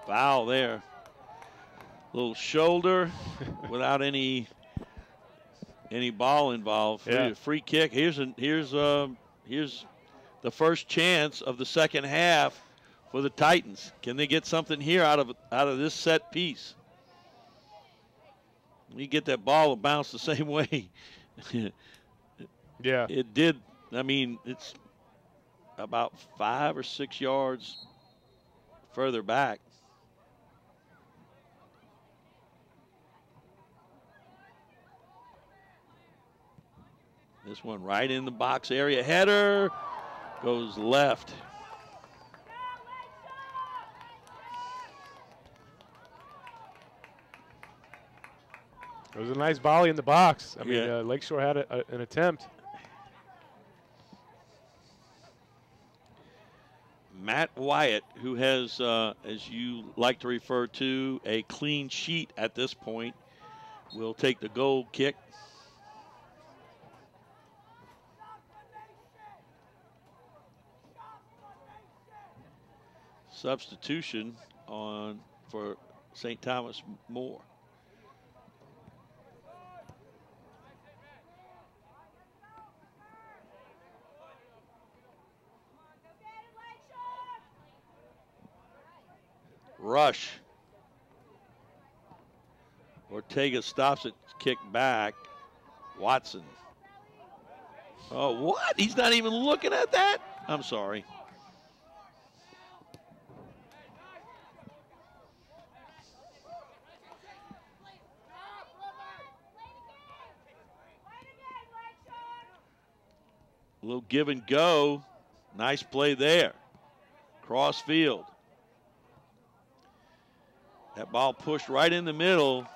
Foul there. Little shoulder without any ball involved. Yeah. Free kick. Here's the first chance of the second half for the Titans. Can they get something here out of this set piece? You get that ball to bounce the same way. Yeah. It did. I mean, it's about 5 or 6 yards further back. This one right in the box area. Header goes left. It was a nice volley in the box. I mean, Lakeshore had an attempt. Matt Wyatt, who has, as you like to refer to, a clean sheet at this point, will take the goal kick. Substitution for St. Thomas More. Rush. Ortega stops it, kick back. Watson. Oh, what? He's not even looking at that? I'm sorry. A little give and go. Nice play there. Cross field. That ball pushed right in the middle.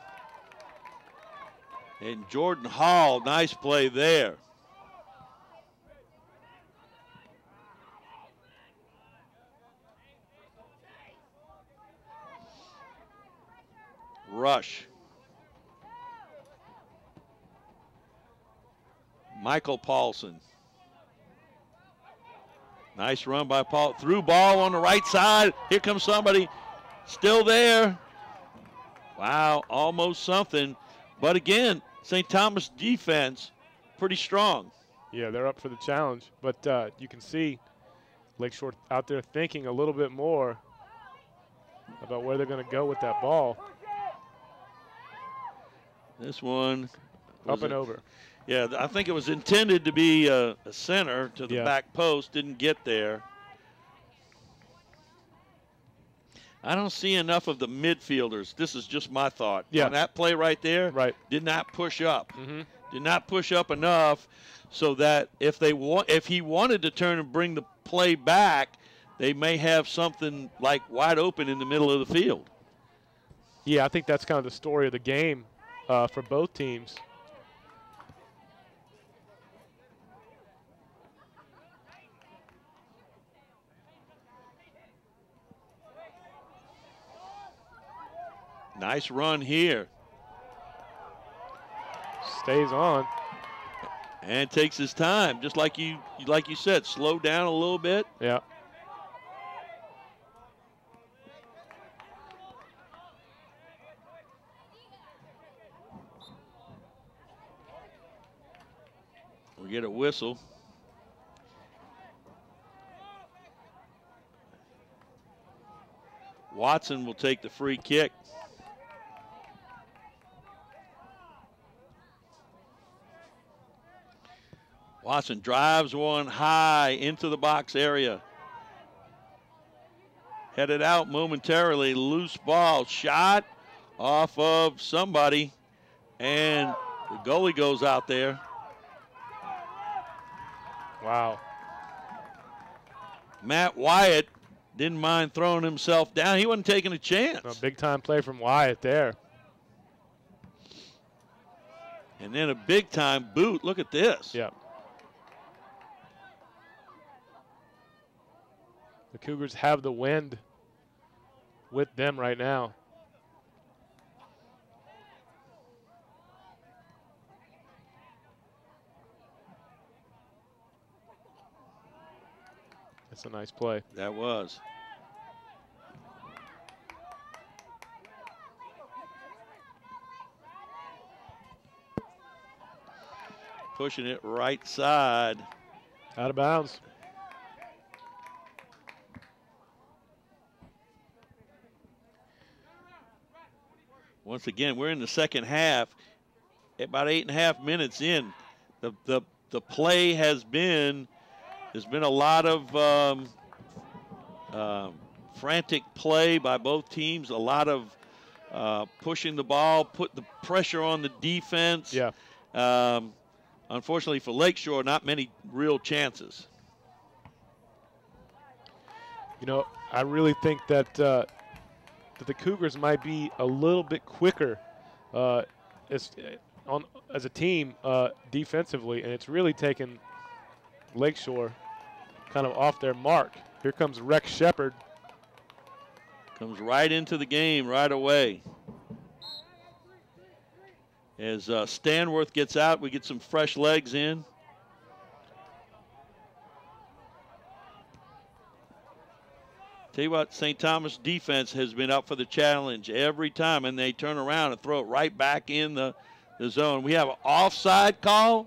And Jordan Hall, nice play there. Rush. Michael Paulson. Nice run by Paul. Through ball on the right side. Here comes somebody. Still there. Wow, almost something. But again, St. Thomas defense, pretty strong. Yeah, they're up for the challenge. But you can see Lakeshore out there thinking a little bit more about where they're going to go with that ball. This one Up and over. Yeah, I think it was intended to be a center to the back post. Didn't get there. I don't see enough of the midfielders. This is just my thought. Yeah. On that play right there, did not push up. Did not push up enough so that if he wanted to turn and bring the play back, they may have something like wide open in the middle of the field. Yeah, I think that's kind of the story of the game for both teams. Nice run here. Stays on. And takes his time, just like you said, slow down a little bit. Yeah. We get a whistle. Watson will take the free kick. Watson drives one high into the box area. Headed out momentarily, loose ball, shot off of somebody, and the goalie goes out there. Wow. Matt Wyatt didn't mind throwing himself down. He wasn't taking a chance. A big-time play from Wyatt there. And then a big-time boot. Look at this. Yeah. The Cougars have the wind with them right now. That's a nice play. That was. Pushing it right side. Out of bounds. Once again, we're in the second half. About 8.5 minutes in, the play has been. There's been a lot of frantic play by both teams. A lot of pushing the ball, put the pressure on the defense. Yeah. Unfortunately for Lakeshore, not many real chances. You know, I really think that that the Cougars might be a little bit quicker as a team defensively, and it's really taken Lakeshore kind of off their mark. Here comes Rex Shepard. Comes right into the game right away. As Stanworth gets out, we get some fresh legs in. Tell you what, St. Thomas defense has been up for the challenge every time, and they turn around and throw it right back in the zone. We have an offside call.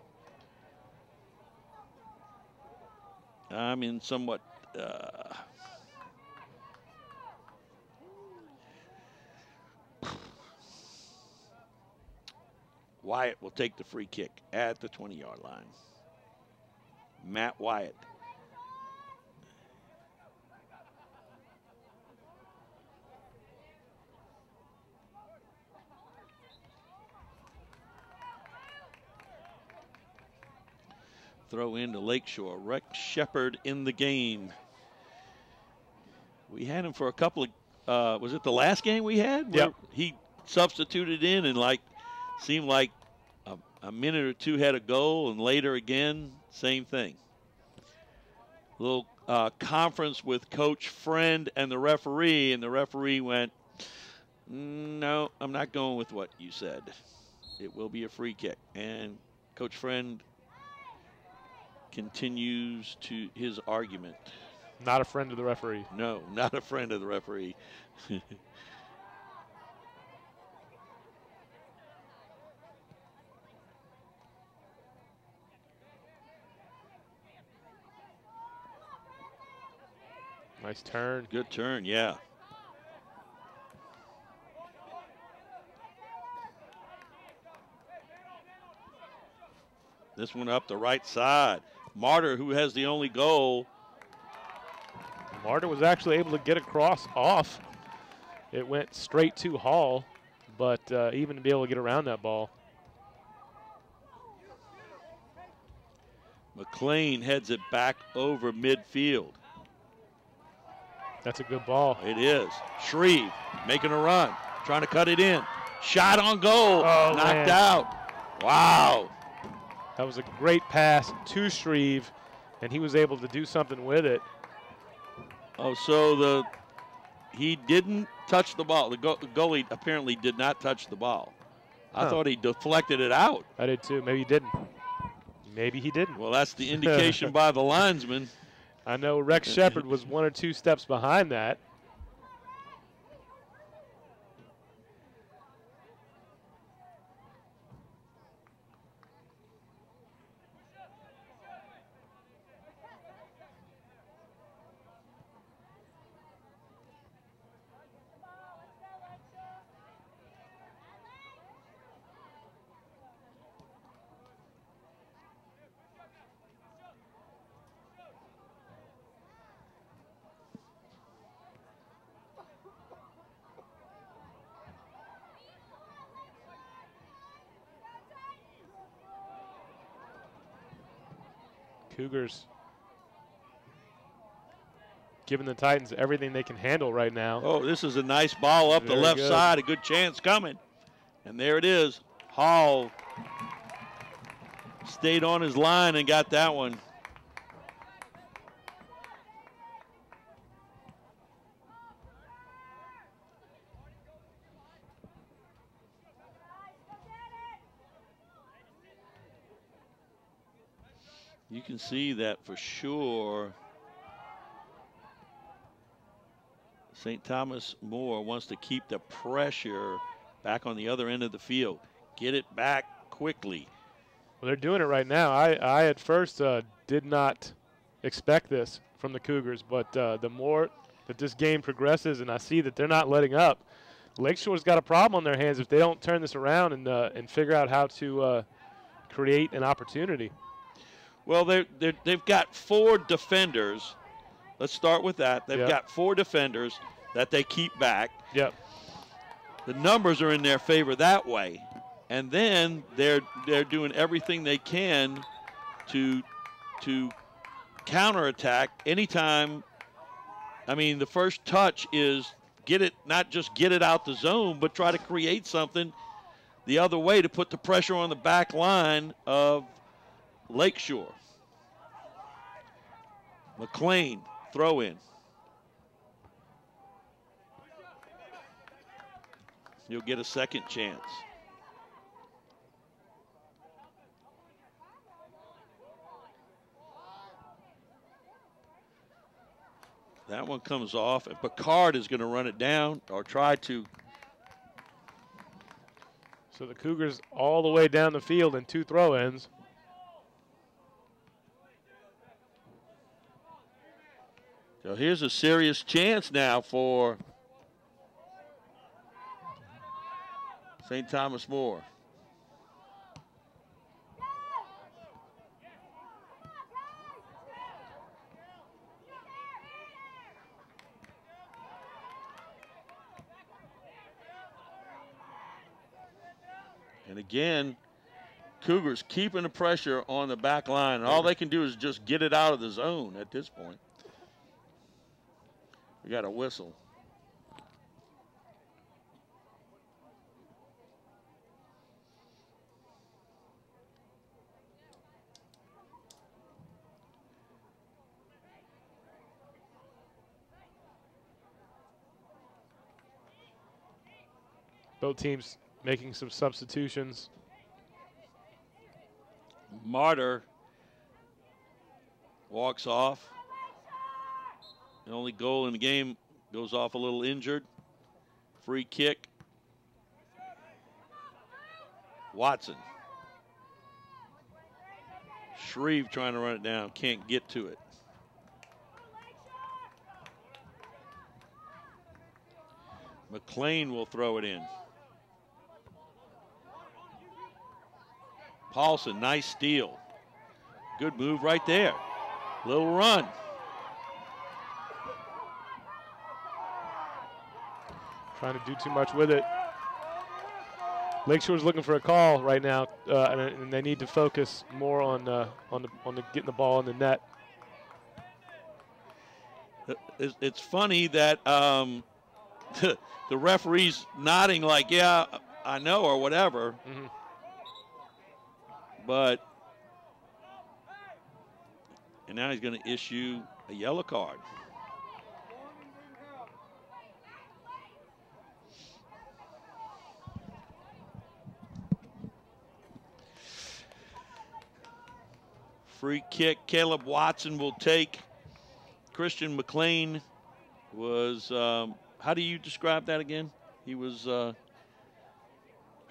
I'm in somewhat Wyatt will take the free kick at the 20-yard line. Matt Wyatt. Throw into Lakeshore. Rex Shepard in the game. We had him for a couple of, was it the last game we had? Yep. He substituted in and seemed like a minute or two had a goal, and later again, same thing. Little conference with Coach Friend and the referee went, no, I'm not going with what you said. It will be a free kick. And Coach Friend continues to his argument. Not a friend of the referee. No, not a friend of the referee. Nice turn. Good turn, yeah. This one up the right side. Martyr, who has the only goal. Martyr was actually able to get across off. It went straight to Hall, but even to be able to get around that ball. McLean heads it back over midfield. That's a good ball. It is. Shreve making a run, trying to cut it in. Shot on goal, Oh, knocked man. out. Wow. That was a great pass to Shreve, and he was able to do something with it. Oh, so he didn't touch the ball. The goalie apparently did not touch the ball. I thought he deflected it out. I did too. Maybe he didn't. Maybe he didn't. Well, that's the indication by the linesman. I know Rex Shepard was 1 or 2 steps behind that. Cougars giving the Titans everything they can handle right now. Oh, this is a nice ball up the left side. A good chance coming. And there it is. Hall stayed on his line and got that one. You can see that for sure. St. Thomas More wants to keep the pressure back on the other end of the field. Get it back quickly. Well, they're doing it right now. I at first did not expect this from the Cougars, but the more that this game progresses and I see that they're not letting up, Lakeshore's got a problem on their hands if they don't turn this around and figure out how to create an opportunity. Well, they've got 4 defenders. Let's start with that. They've got 4 defenders that they keep back. Yep. The numbers are in their favor that way. And then they're doing everything they can to counterattack anytime. I mean, the first touch is not just get it out the zone, but try to create something the other way to put the pressure on the back line of Lakeshore. McLean, throw in. You'll get a second chance. That one comes off, and Picard is going to run it down or try to. So the Cougars all the way down the field in 2 throw-ins. So here's a serious chance now for St. Thomas More. And again, Cougars keeping the pressure on the back line. And all they can do is just get it out of the zone at this point. We got a whistle. Both teams making some substitutions. Martyr walks off. The only goal in the game, goes off a little injured. Free kick. Watson. Shreve trying to run it down, can't get to it. McLean will throw it in. Paulson, nice steal. Good move right there. Little run. Trying to do too much with it. Lakeshore's looking for a call right now, and they need to focus more on the getting the ball in the net. It's funny that the referee's nodding like, yeah, I know, or whatever. Mm-hmm. But, and now he's going to issue a yellow card. Free kick, Caleb Watson will take. Christian McLean was, how do you describe that again? He was. How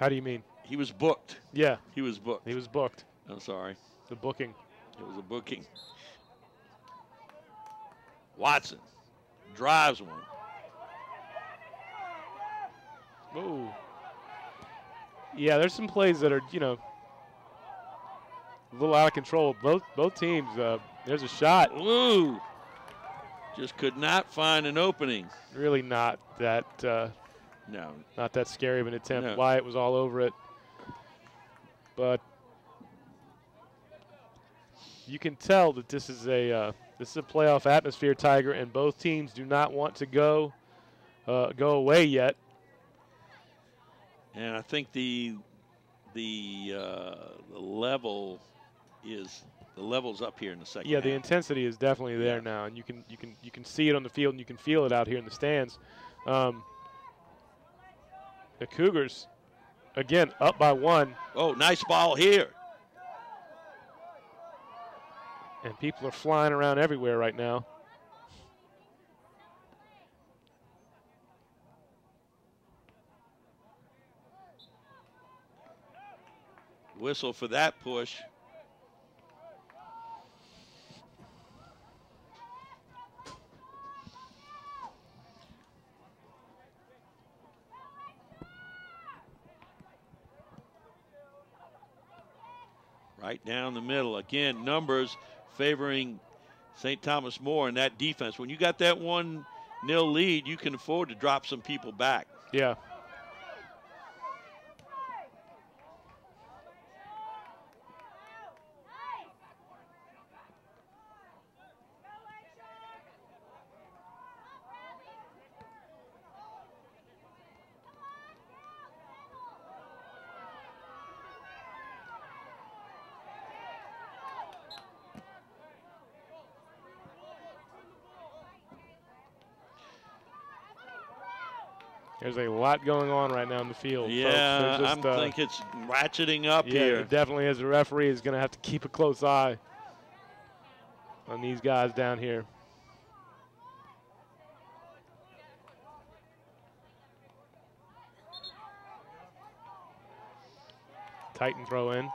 do you mean? He was booked. Yeah. He was booked. He was booked. I'm sorry. The booking. It was a booking. Watson drives one. Ooh. Yeah, there's some plays that are, a little out of control. Both teams. There's a shot. Ooh. Just could not find an opening. Really not that. No. Not that scary of an attempt. No. Wyatt was all over it. But you can tell that this is a playoff atmosphere, Tiger, and both teams do not want to go away yet. And I think the level's up here in the second. Yeah, half. the intensity is definitely there now, and you can see it on the field, and you can feel it out here in the stands. The Cougars, again, up by 1. Oh, nice ball here. And people are flying around everywhere right now. Whistle for that push. Right down the middle. Again, numbers favoring St. Thomas More in that defense. When you got that 1-0 lead, you can afford to drop some people back. Yeah. There's a lot going on right now in the field. Yeah, I think it's ratcheting up here. Yeah, definitely, as a referee, is going to have to keep a close eye on these guys down here. Titan throw in.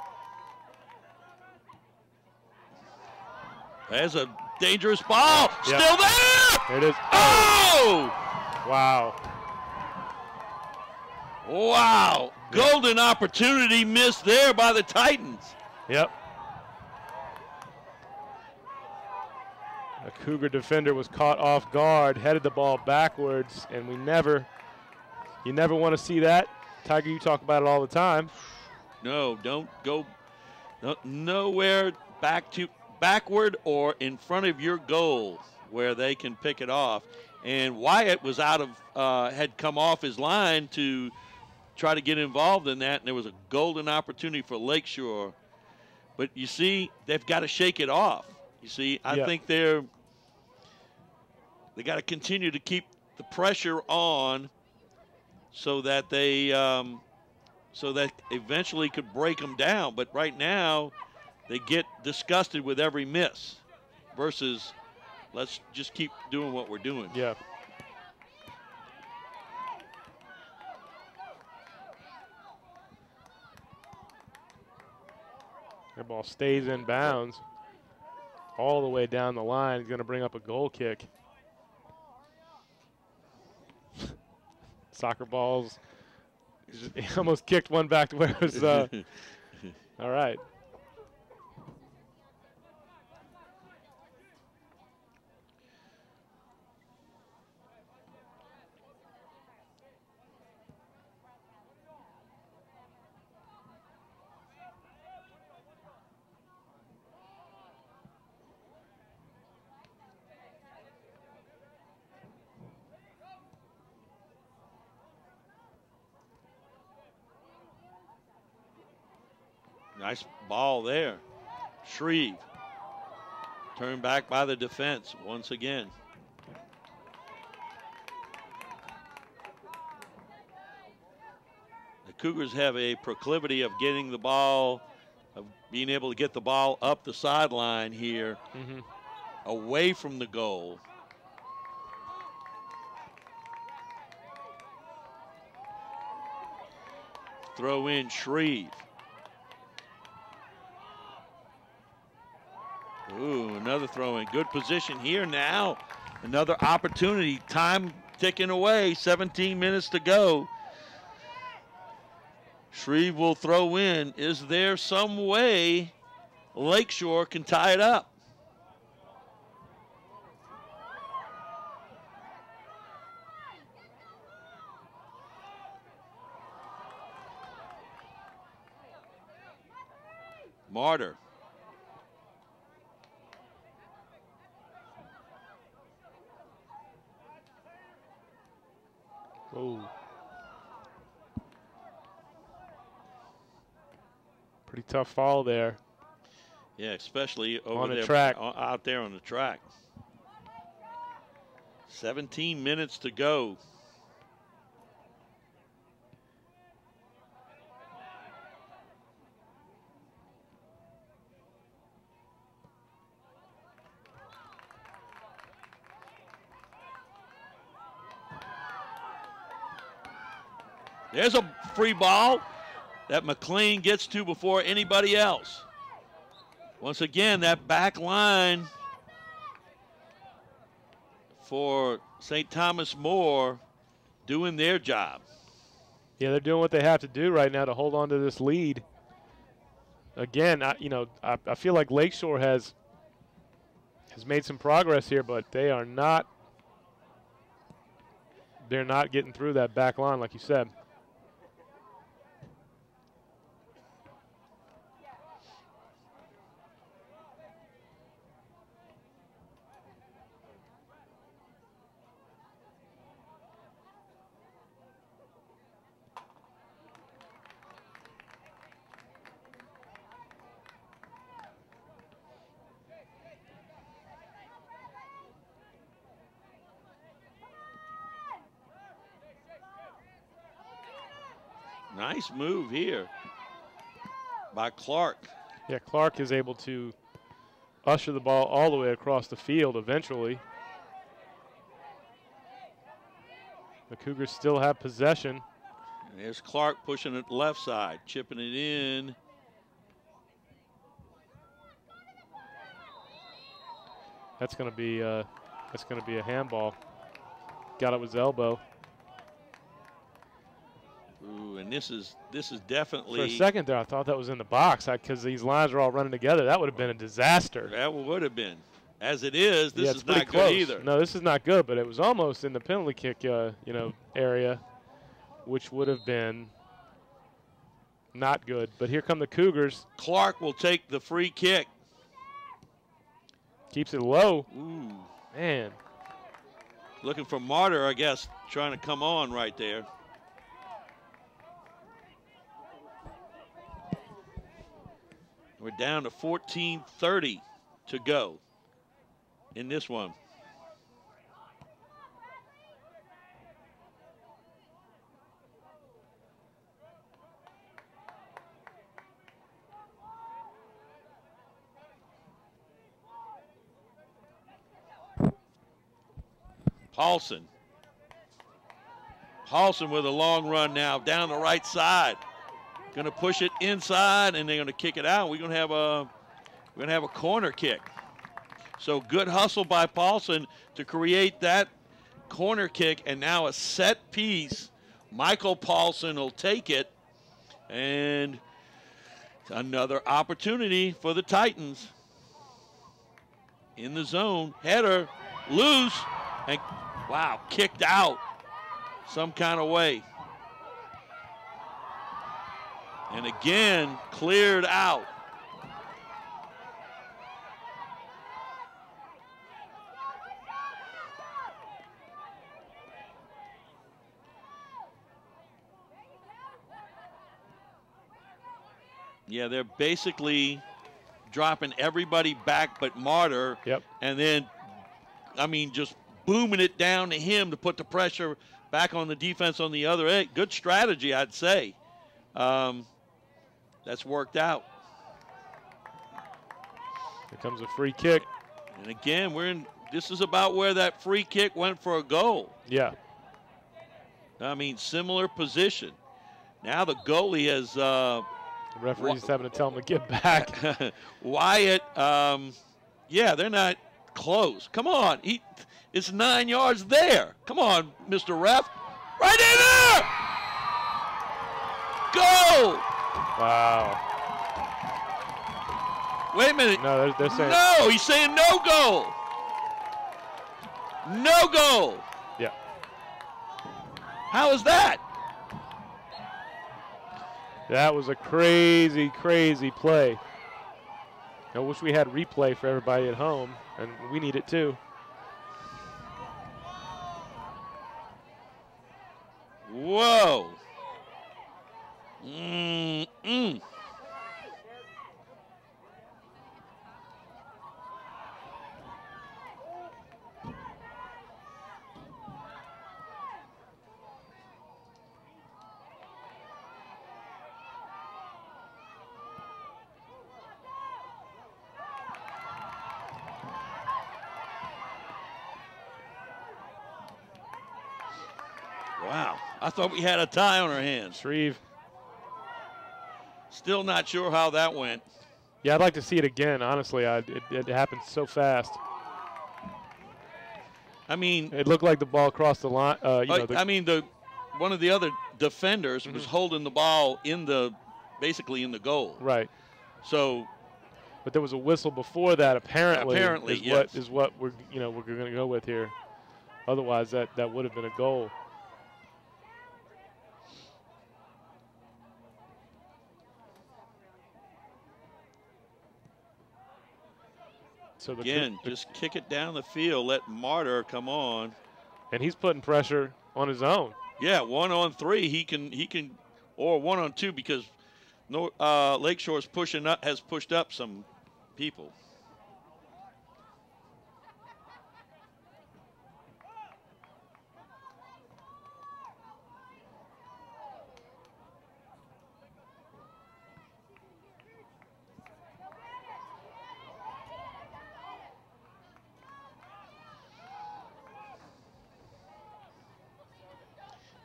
There's a dangerous ball. Yep. Still there. There it is. Oh! Wow. Wow. Golden opportunity missed there by the Titans. Yep. A Cougar defender was caught off guard, headed the ball backwards, and you never want to see that. Tiger, you talk about it all the time. No, don't go nowhere backward or in front of your goal where they can pick it off. And Wyatt was had come off his line to try to get involved in that, and there was a golden opportunity for Lakeshore. But you see, they've got to shake it off. You see, I think they got to continue to keep the pressure on so that they eventually could break them down. But right now, they get disgusted with every miss versus let's just keep doing what we're doing. Yeah. That ball stays in bounds all the way down the line. He's going to bring up a goal kick. Soccer balls. He almost kicked one back to where it was. All right. Nice ball there. Shreve. Turned back by the defense once again. The Cougars have a proclivity of getting the ball, of being able to get the ball up the sideline here, away from the goal. Throw in Shreve. Ooh, another throw in. Good position here now. Another opportunity. Time ticking away. 17 minutes to go. Shreve will throw in. Is there some way Lakeshore can tie it up? Martyr. Oh. Pretty tough fall there. Yeah, especially over on the there, track. Out there on the track. 17 minutes to go. There's a free ball that McLean gets to before anybody else. Once again, that back line for St. Thomas More doing their job. Yeah, they're doing what they have to do right now to hold on to this lead. Again, I feel like Lakeshore has made some progress here, but they're not getting through that back line, like you said. Nice move here by Clark. Yeah, Clark is able to usher the ball all the way across the field eventually. The Cougars still have possession. And there's Clark pushing it left side, chipping it in. That's going to be a handball. Got it with his elbow. Ooh, and this is definitely. For a second there, I thought that was in the box because these lines are all running together. That would have been a disaster. That would have been. As it is, this is not close. good either. No, this is not good, but it was almost in the penalty kick, area, which would have been not good. But here come the Cougars. Clark will take the free kick. Keeps it low. Ooh. Man. Looking for Martyr, I guess, trying to come on right there. We're down to 14:30 to go in this one. Paulson. Paulson with a long run now down the right side. Going to push it inside, and they're going to kick it out. We're going to have a corner kick. So good hustle by Paulson to create that corner kick, and now a set piece. Michael Paulson will take it, and another opportunity for the Titans. In the zone, header, loose, and wow, kicked out some kind of way. And again, cleared out. Yeah, they're basically dropping everybody back but Martyr. Yep. And then, I mean, just booming it down to him to put the pressure back on the defense on the other end. Good strategy, I'd say. That's worked out. Here comes a free kick. And again, this is about where that free kick went for a goal. Yeah. I mean, similar position. Now the goalie has. The referee's having to tell him to get back. Wyatt, yeah, they're not close. Come on. It's 9 yards there. Come on, Mr. Ref. Right in there! Goal! Wow. Wait a minute. No, they're saying. No, he's saying no goal. No goal. Yeah. How is that? That was a crazy, crazy play. I wish we had replay for everybody at home, and we need it too. Whoa. Wow. I thought we had a tie on our hands. Shreve. Still not sure how that went. Yeah, I'd like to see it again, honestly. It happened so fast. I mean, it looked like the ball crossed the line. One of the other defenders was holding the ball basically in the goal. Right. So, but there was a whistle before that. Apparently, yes. is what we're going to go with here. Otherwise, that would have been a goal. So again, just kick it down the field. Let Martyr come on. And he's putting pressure on his own. Yeah, 1-on-3 he can, or 1-on-2 because Lakeshore has pushed up some people.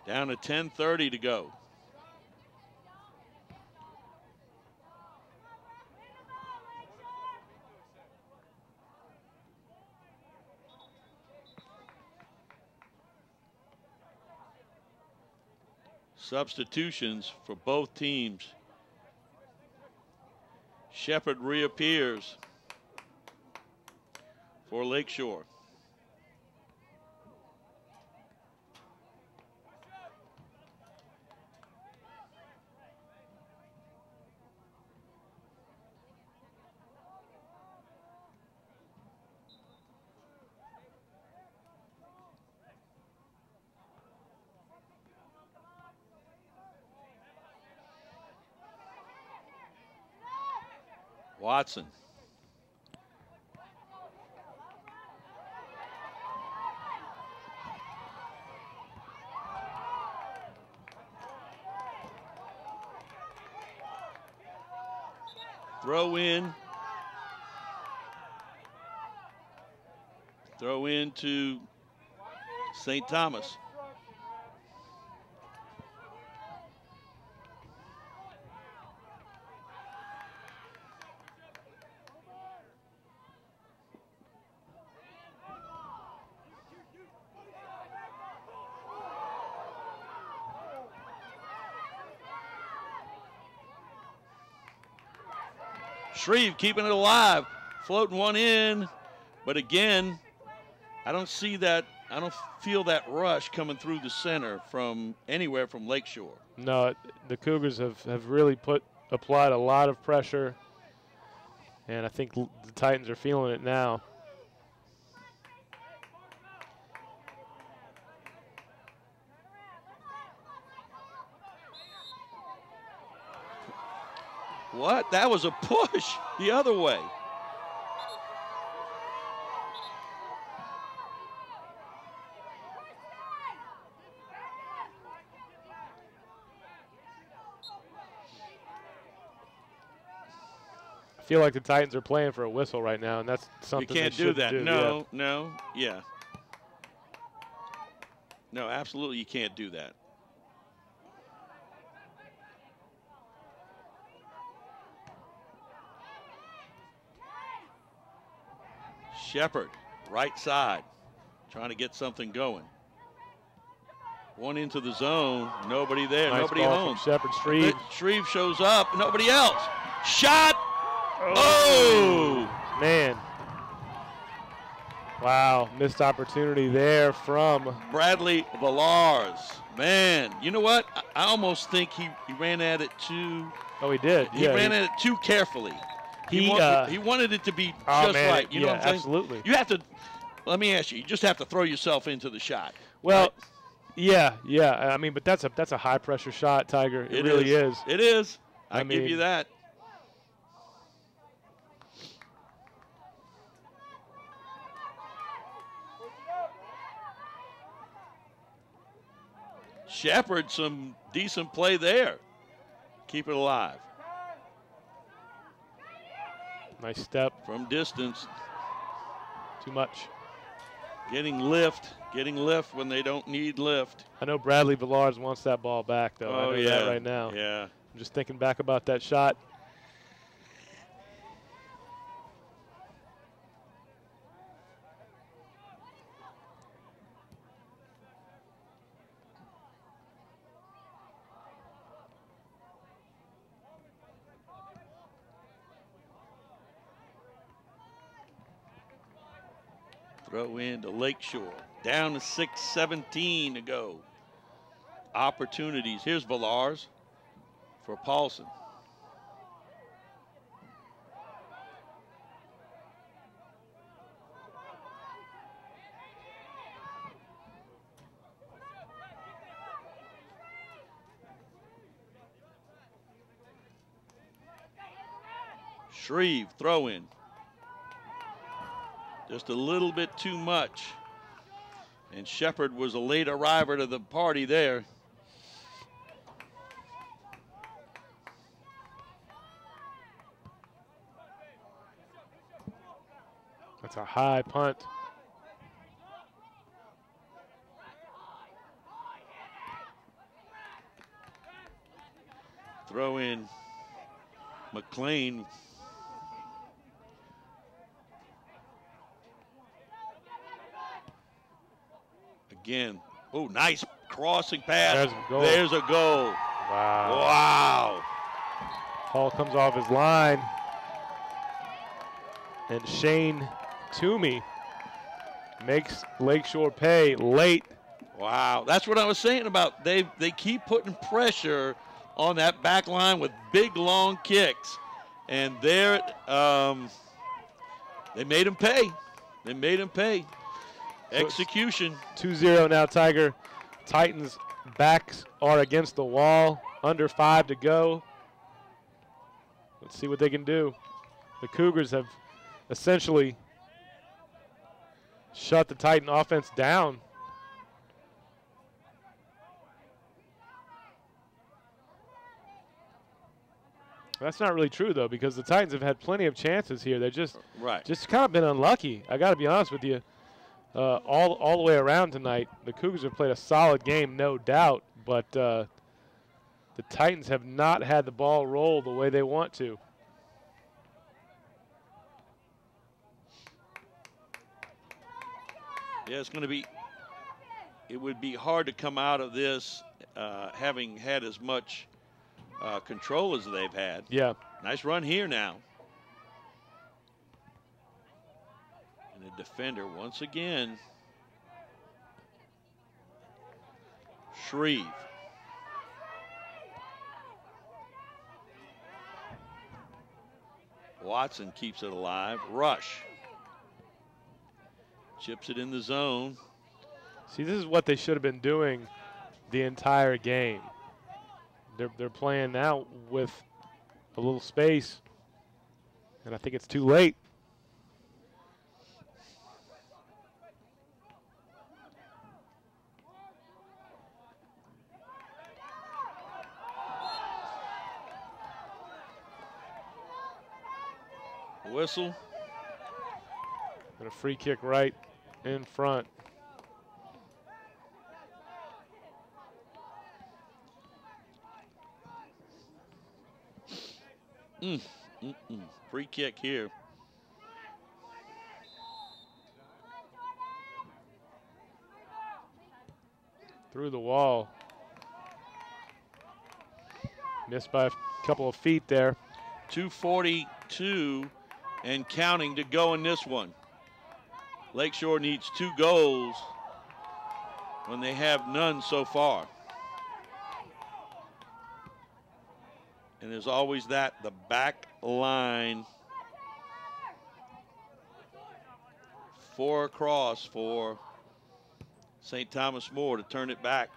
Down to 10:30 to go. Substitutions for both teams. Shepard reappears for Lakeshore. Watson. Throw in. Throw in to St. Thomas. Shreve keeping it alive, floating one in, but again, I don't see that. I don't feel that rush coming through the center from anywhere from Lakeshore. No, the Cougars have really applied a lot of pressure, and I think the Titans are feeling it now. What? That was a push the other way. I feel like the Titans are playing for a whistle right now, and that's something you can't they do that. do. No, no, yeah. No, absolutely you can't do that. Shepard, right side, trying to get something going. One into the zone, nobody there, Nice nobody ball home. from Shepard. Shreve. Shreve shows up, nobody else. Shot! Oh! Man. Wow, missed opportunity there from Bradley Villars. Man, you know what? I almost think he ran at it too. Oh, he did. He ran at it too carefully. He wanted it to be just man, right. You know what I'm saying? Absolutely. You have to, let me ask you just have to throw yourself into the shot. Well, right? yeah. I mean, but that's a high pressure shot, Tiger. It really is. It is. I give mean, you that. Shepard, some decent play there. Keep it alive. Nice step. From distance. Too much. Getting lift when they don't need lift. I know Bradley Villars wants that ball back, though. Oh, I know that right now. Yeah. I'm just thinking back about that shot. Throw in to Lakeshore. Down to 6:17 to go. Opportunities. Here's Villars for Paulson. Shreve, throw in. Just a little bit too much. And Shepard was a late arriver to the party there. That's a high punt. Throw in McLean. Again. Oh, nice crossing pass. There's a goal. There's a goal. Wow. Wow. Ball comes off his line. And Shane Toomey makes Lakeshore pay late. Wow. That's what I was saying about they keep putting pressure on that back line with big, long kicks. And there, they made him pay. They made him pay. Execution. 2-0 now, Tiger. Titans' backs are against the wall. Under 5 to go. Let's see what they can do. The Cougars have essentially shut the Titan offense down. That's not really true, though, because the Titans have had plenty of chances here. They're just kind of been unlucky. I got to be honest with you. All the way around tonight, the Cougars have played a solid game, no doubt, but the Titans have not had the ball roll the way they want to. Yeah, it would be hard to come out of this having had as much control as they've had. Yeah. Nice run here now. And the defender once again. Shreve. Watson keeps it alive. Rush. Chips it in the zone. See, this is what they should have been doing the entire game. They're playing now with a little space, and I think it's too late. Whistle. And a free kick right in front. Free kick here. Through the wall. Missed by a couple of feet there. 2:42 and counting to go in this one. Lakeshore needs 2 goals when they have none so far. And there's always the back line. 4 across for St. Thomas More to turn it back.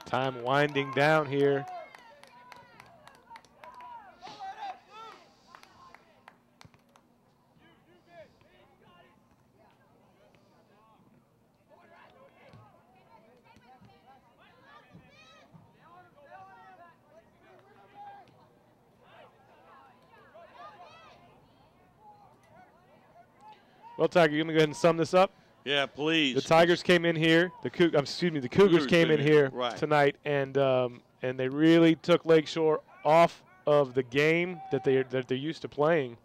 Time winding down here. Well, Tiger, you gonna go ahead and sum this up? Yeah, please. The Tigers came in here. The Cougars came in here right tonight, and they really took Lakeshore off of the game that they're used to playing,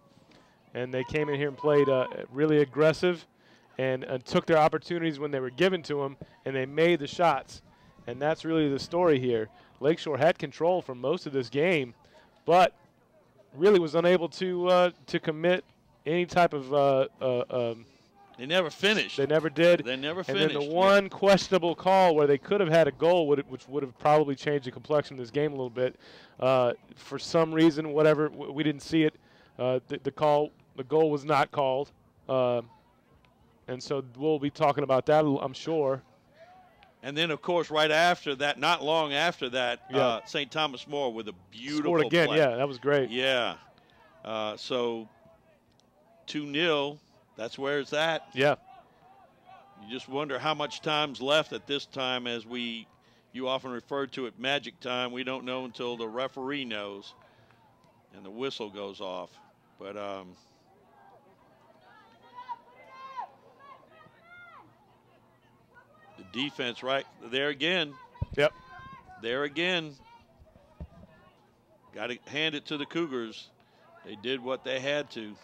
and they came in here and played really aggressive, and took their opportunities when they were given to them, and they made the shots, and that's really the story here. Lakeshore had control for most of this game, but really was unable to commit any type of. They never finished. They never did. They never and finished. And then the one questionable call where they could have had a goal, which would have probably changed the complexion of this game a little bit. For some reason, whatever, we didn't see it. The goal was not called. And so we'll be talking about that, I'm sure. And then, of course, right after that, not long after that, St. Thomas More with a beautiful scored again, play. yeah, that was great. Yeah. So 2-0. That's where it's at. Yeah. You just wonder how much time's left at this time, as you often refer to it, magic time. We don't know until the referee knows and the whistle goes off. But the defense right there again. Yep. There again. Got to hand it to the Cougars. They did what they had to.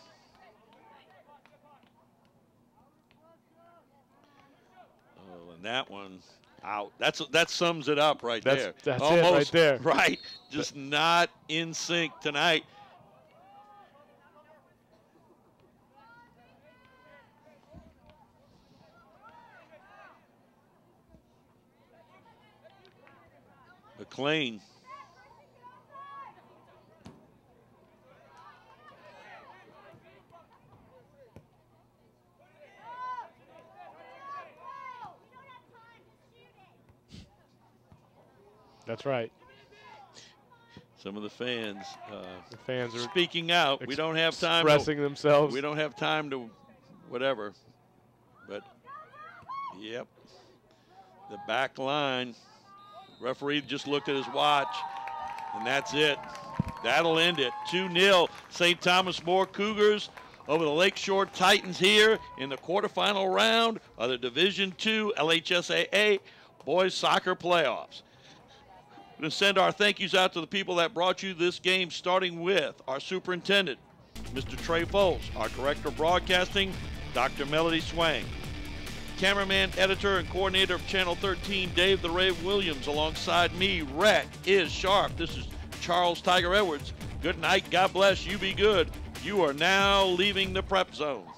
That one out. That sums it up right there. That's almost it right there. Right. Just not in sync tonight. McLean. That's right. Some of the fans are speaking out. We don't have time. Expressing themselves. We don't have time to whatever. But, yep. The back line. Referee just looked at his watch, and that's it. That'll end it. 2-0. St. Thomas More Cougars over the Lakeshore Titans here in the quarterfinal round of the Division II LHSAA Boys Soccer Playoffs. Going to send our thank yous out to the people that brought you this game, starting with our superintendent, Mr. Trey Foles, our director of broadcasting, Dr. Melody Swang, cameraman, editor, and coordinator of Channel 13, Dave the Rave Williams, alongside me, Rhett is Sharp. This is Charles Tiger Edwards. Good night. God bless. You be good. You are now leaving the Prep Zone.